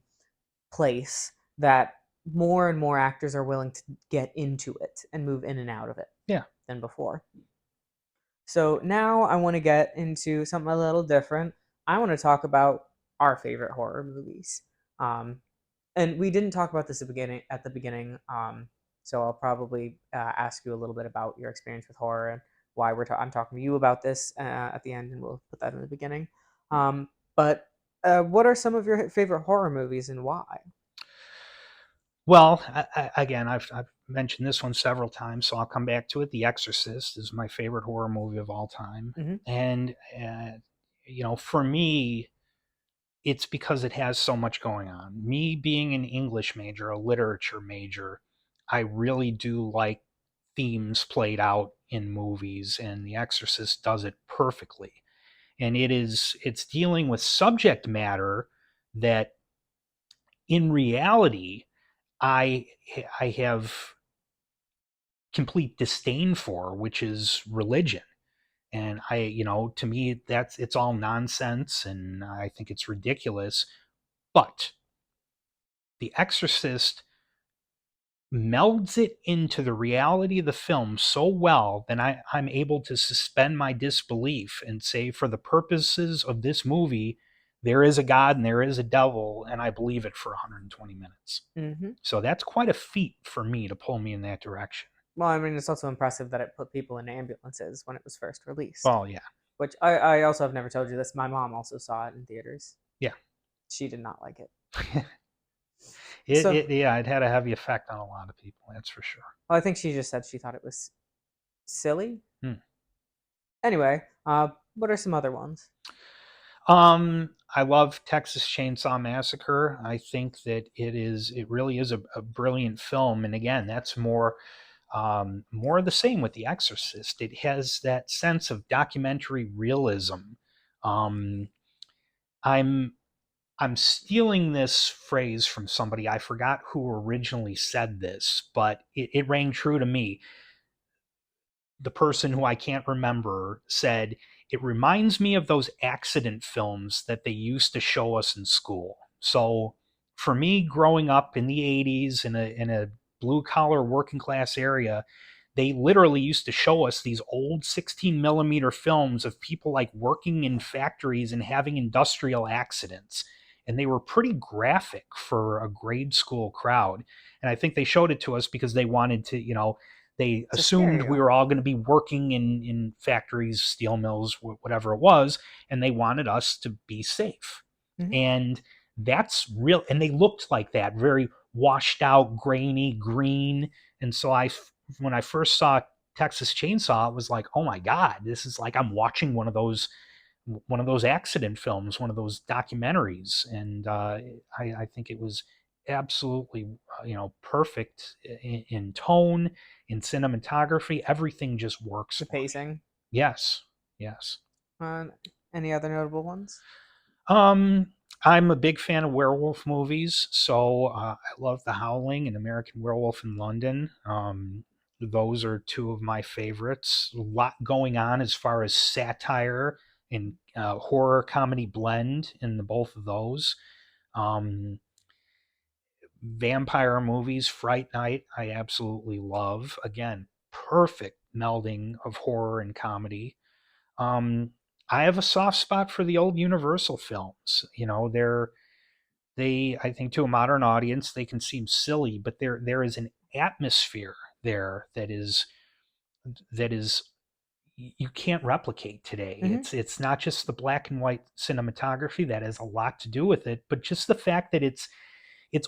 place that more and more actors are willing to get into it and move in and out of it Yeah. than before. So now I want to get into something a little different. I want to talk about our favorite horror movies. Um, and we didn't talk about this at the beginning. So I'll probably ask you a little bit about your experience with horror and why I'm talking to you about this at the end, and we'll put that in the beginning. But what are some of your favorite horror movies and why? Well, again, I've mentioned this one several times, so I'll come back to it. The Exorcist is my favorite horror movie of all time, Hmm. and for me, it's because it has so much going on. Me being an English major, a literature major, I really do like themes played out in movies, and The Exorcist does it perfectly. And it's dealing with subject matter that in reality I I have complete disdain for, which is religion. And to me, it's all nonsense, and I think it's ridiculous. But The Exorcist melds it into the reality of the film so well that I'm able to suspend my disbelief and say, for the purposes of this movie, there is a God and there is a devil, and I believe it for 120 minutes. Hmm. So that's quite a feat for me to pull me in that direction. Well, I mean, it's also impressive that it put people in ambulances when it was first released. Well, yeah, Which I also have never told you this. My mom also saw it in theaters. yeah. She did not like it. it, So, it yeah, it had a heavy effect on a lot of people, that's for sure. well, I think she just said she thought it was silly. Hmm. Anyway, what are some other ones? I love Texas Chainsaw Massacre. I think that it really is a brilliant film. And again, that's more of the same with The Exorcist. It has that sense of documentary realism. Um, I'm I'm stealing this phrase from somebody. I forgot who originally said this, but it rang true to me. The person who I can't remember said, it reminds me of those accident films that they used to show us in school. So for me, growing up in the 80s in a blue collar working class area, they literally used to show us these old 16 millimeter films of people like working in factories and having industrial accidents. And they were pretty graphic for a grade school crowd. And I think they showed it to us because they wanted to, they To scare assumed we you. were all going to be working in factories, steel mills, whatever it was, and they wanted us to be safe. Hmm. And that's real. And they looked like that, very washed out, grainy, green. And so when I first saw Texas Chainsaw, it was like, oh my God, this is like I'm watching one of those accident films, one of those documentaries, and I think it was absolutely perfect in tone, in cinematography. Everything just works The for me. pacing. Yes, yes. Uh, any other notable ones? Um, I'm a big fan of werewolf movies, so I love The Howling and American Werewolf in London. Those are two of my favorites. A lot going on as far as satire and horror comedy blend in the both of those. Um, Vampire movies, Fright Night, I absolutely love. Again, perfect melding of horror and comedy. Um, I have a soft spot for the old Universal films. I think to a modern audience they can seem silly, but there is an atmosphere there that is you can't replicate today. Hmm. It's not just the black and white cinematography that has a lot to do with it, but just the fact that it's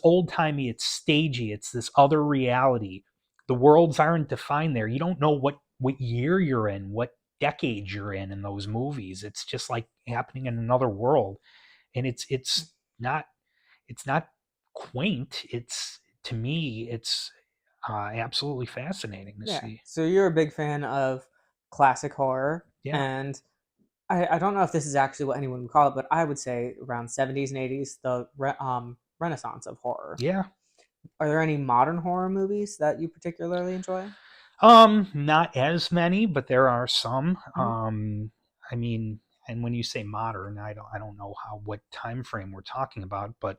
old timey, it's stagey, it's this other reality. The worlds aren't defined there. You don't know what year you're in, what decade you're in those movies. It's just like happening in another world, and it's not quaint. It's to me, it's absolutely fascinating to Yeah. see. So you're a big fan of classic horror, Yeah, and I don't know if this is actually what anyone would call it, but I would say around 70s and 80s, the renaissance of horror. Yeah. Are there any modern horror movies that you particularly enjoy? Not as many, but there are some. Hmm. I mean, and when you say modern, I don't know how what time frame we're talking about, but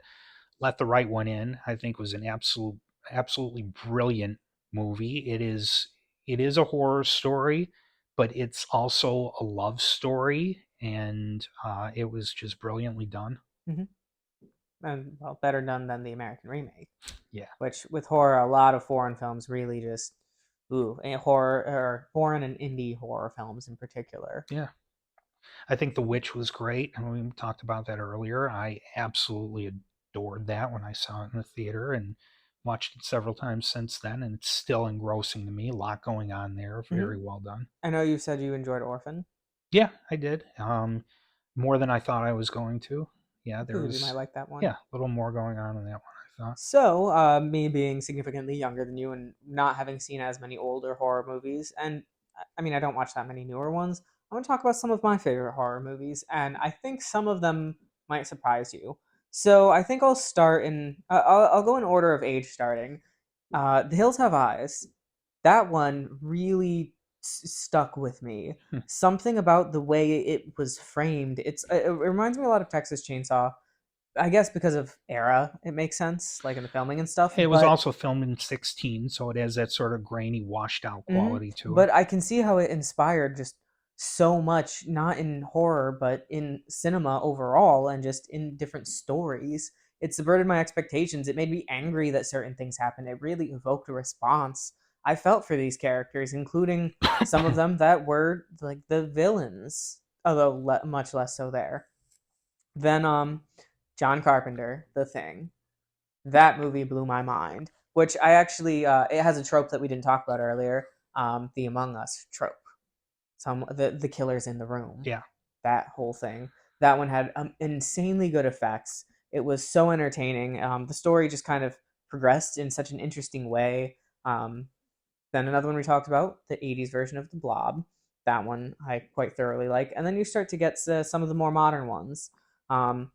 Let the Right One In, I think was an absolutely brilliant movie. It is a horror story, but it's also a love story, and it was just brilliantly done. Hmm. And well, better done than the American remake, Yeah, which with horror, a lot of foreign films really just horror or foreign and indie horror films in particular. yeah. I think The Witch was great, and we talked about that earlier. I absolutely adored that when I saw it in the theater, and watched it several times since then, and it's still engrossing to me. A lot going on there, Hmm. very well done. I know you said you enjoyed Orphan. Yeah, I did. More than I thought I was going to. Yeah, I there figured you might was, like that one. yeah, a little more going on in that one, I thought. So, me being significantly younger than you and not having seen as many older horror movies, and I mean, I don't watch that many newer ones, I want to talk about some of my favorite horror movies, and I think some of them might surprise you. So, I think I'll start in, I'll go in order of age starting. The Hills Have Eyes. That one really stuck with me. Hmm. Something about the way it was framed. It reminds me a lot of Texas Chainsaw. I guess because of era, it makes sense, like in the filming and stuff. It was But also filmed in 16, so it has that sort of grainy, washed out mhm, quality to it. but I can see how it inspired just so much, not in horror, but in cinema overall, and just in different stories. It subverted my expectations. It made me angry that certain things happened. It really evoked a response I felt for these characters, including some of them that were like the villains, although much less so there. Then, John Carpenter, The Thing. That movie blew my mind. Which I actually, it has a trope that we didn't talk about earlier, the Among Us trope. The killers in the room. Yeah. That whole thing. That one had insanely good effects. It was so entertaining. The story just kind of progressed in such an interesting way. Um, then another one we talked about, the 80s version of The Blob. That one I quite thoroughly like. And then you start to get some of the more modern ones. Um,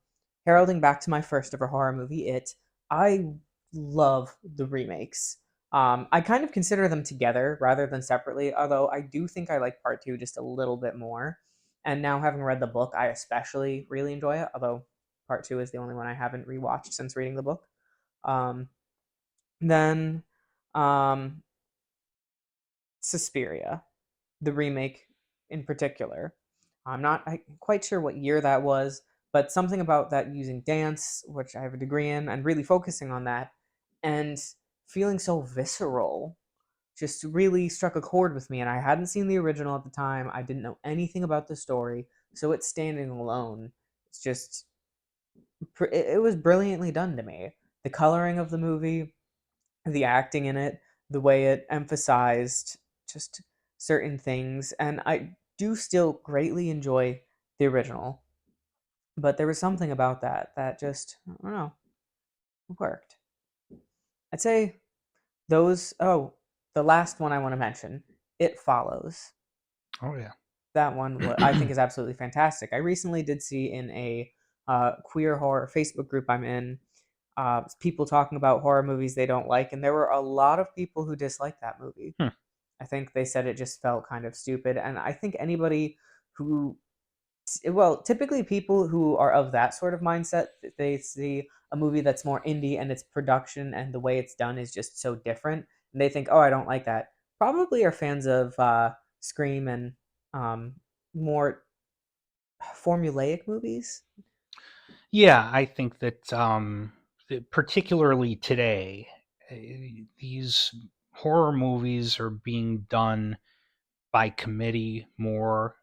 heralding back to my first ever horror movie, It. I love the remakes. I kind of consider them together rather than separately, although I do think I like part two just a little bit more. And now, having read the book, I especially really enjoy it, although part two is the only one I haven't rewatched since reading the book. Um, then um, Suspiria, the remake in particular. I'm not quite sure what year that was, but something about that using dance, which I have a degree in, and really focusing on that, and feeling so visceral just really struck a chord with me. And I hadn't seen the original at the time. I didn't know anything about the story, so it's standing alone. It's just it was brilliantly done to me. The coloring of the movie, the acting in it, the way it emphasized just certain things, and I do still greatly enjoy the original, but there was something about that just I don't know worked. I'd say those. Oh, the last one I want to mention, It Follows. Oh yeah. That one I think is absolutely fantastic. I recently did see in a queer horror Facebook group I'm in, people talking about horror movies they don't like, and there were a lot of people who disliked that movie. Hmm. I think they said it just felt kind of stupid, and I think anybody who, well, typically people who are of that sort of mindset, they see a movie that's more indie and its production and the way it's done is just so different, and they think, oh, I don't like that. Probably are fans of Scream and um, more formulaic movies. Yeah, I think that particularly today, these horror movies are being done by committee more.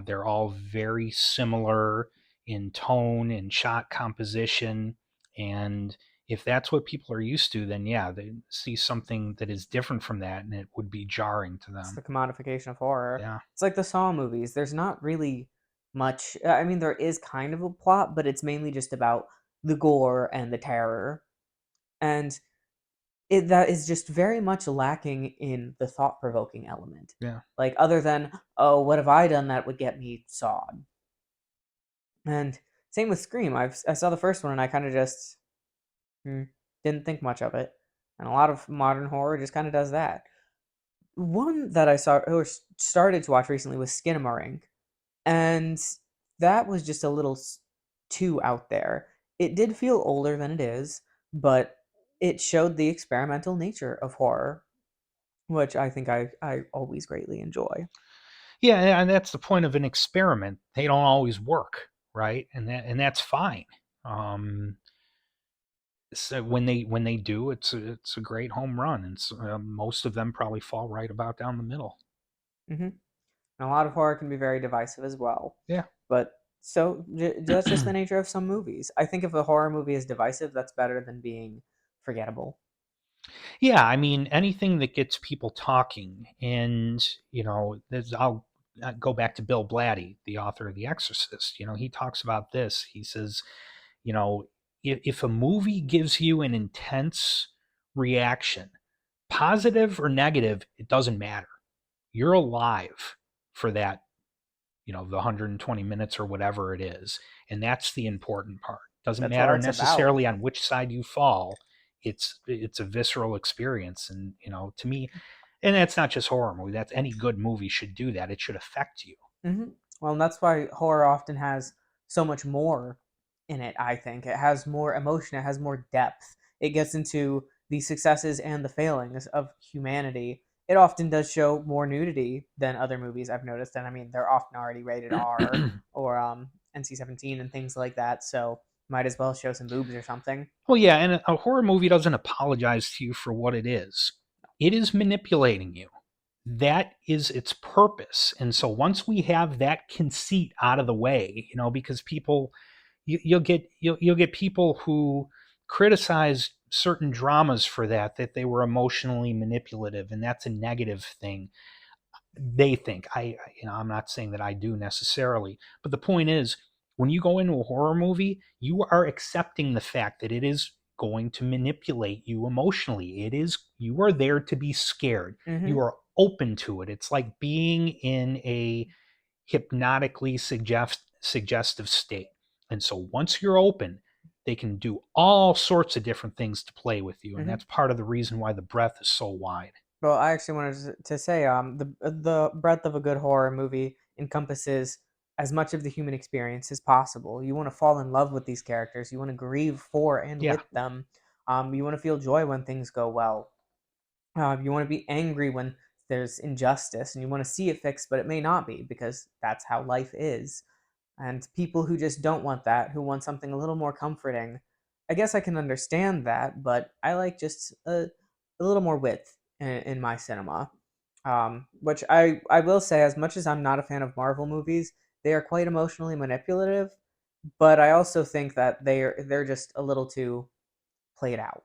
They're all very similar in tone and shot composition. And if that's what people are used to, then yeah, they see something that is different from that and it would be jarring to It's the them. commodification of horror. Yeah. It's like the Saw movies. There's not really much. I mean, there is kind of a plot, but it's mainly just about the gore and the terror, and that is just very much lacking in the thought provoking element. Yeah. Like other than, oh, what have I done that would get me sawed? And same with Scream. I saw the first one and I kind of just hmm, didn't think much of it. And a lot of modern horror just kind of does that. One that I saw or started to watch recently was Skinamarink, and that was just a little too out there. It did feel older than it is, but it showed the experimental nature of horror, which I think I always greatly enjoy. Yeah, and that's the point of an experiment. They don't always work, right? And that's fine. Um, so when they do, it's a great home run, and most of them probably fall right about down the middle. Hmm. And a lot of horror can be very divisive as well. Yeah. But so that's just the nature of some movies. I think if a horror movie is divisive, that's better than being forgettable. Yeah, I mean, anything that gets people talking, and I'll go back to Bill Blatty, the author of The Exorcist. He talks about this. He says, you know, if a movie gives you an intense reaction, positive or negative, it doesn't matter. You're alive for that, the 120 minutes or whatever it is. And that's the important part. Doesn't That's what matter art's about. necessarily on which side you fall. It's a visceral experience. And, to me, and that's not just horror movie. That's any good movie should do that. It should affect you. Well, and that's why horror often has so much more in it, I think. It has more emotion, it has more depth. It gets into the successes and the failings of humanity. It often does show more nudity than other movies I've noticed. And I mean, they're often already rated R or NC-17 and things like that. So might as well show some boobs or something. Well, yeah, and a horror movie doesn't apologize to you for what it is. It is manipulating you. That is its purpose. And so once we have that conceit out of the way, because people, you'll get people who criticize certain dramas for that they were emotionally manipulative, and that's a negative thing. They think. I'm not saying that I do necessarily, but the point is, when you go into a horror movie, you are accepting the fact that it is going to manipulate you emotionally. You are there to be scared. You Hmm. are open to it. It's like being in a hypnotically suggestive state. And so once you're open, they can do all sorts of different things to play with you, and Hmm. that's part of the reason why the breadth is so wide. Well, I actually wanted to say the breadth of a good horror movie encompasses as much of the human experience as possible. You want to fall in love with these characters. You want to grieve for and Yeah. with them. You want to feel joy when things go well. You want to be angry when there's injustice, and you want to see it fixed, but it may not be because that's how life is. And people who just don't want that, who want something a little more comforting, I guess I can understand that, but I like just a little more width in my cinema. Which I will say, as much as I'm not a fan of Marvel movies, they are quite emotionally manipulative, but I also think that they're just a little too played out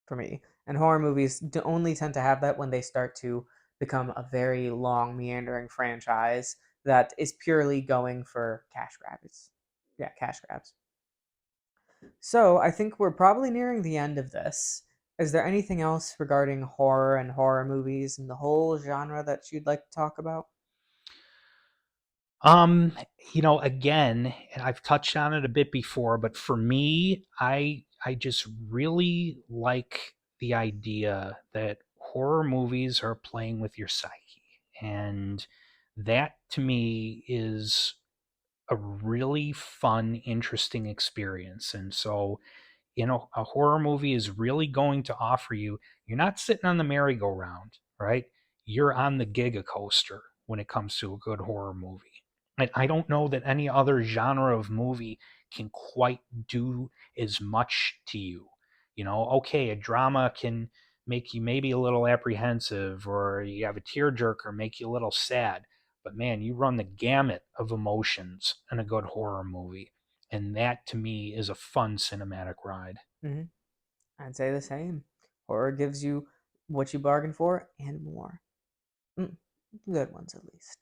for me. And horror movies only tend to have that when they start to become a very long, meandering franchise that is purely going for cash grabs. Yeah, cash grabs. So I think we're probably nearing the end of this. Is there anything else regarding horror and horror movies and the whole genre that you'd like to talk about? Um, again, and I've touched on it a bit before, but for me, I just really like the idea that horror movies are playing with your psyche. And that to me is a really fun, interesting experience. And so, a horror movie is really going to offer you're not sitting on the merry-go-round, right? You're on the giga coaster when it comes to a good horror movie. And I don't know that any other genre of movie can quite do as much to you. Okay, a drama can make you maybe a little apprehensive, or you have a tearjerker make you a little sad. But man, you run the gamut of emotions in a good horror movie. And that to me is a fun cinematic ride. Hmm. I'd say the same. Horror gives you what you bargained for and more. Mm, good ones, at least.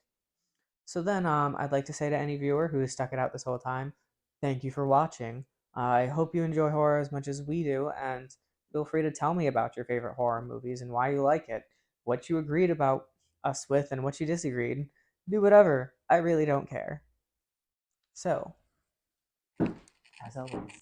So then, I'd like to say to any viewer who has stuck it out this whole time, thank you for watching. I hope you enjoy horror as much as we do, and feel free to tell me about your favorite horror movies and why you like it, what you agreed about us with, and what you disagreed. Do whatever. I really don't care. So, as always,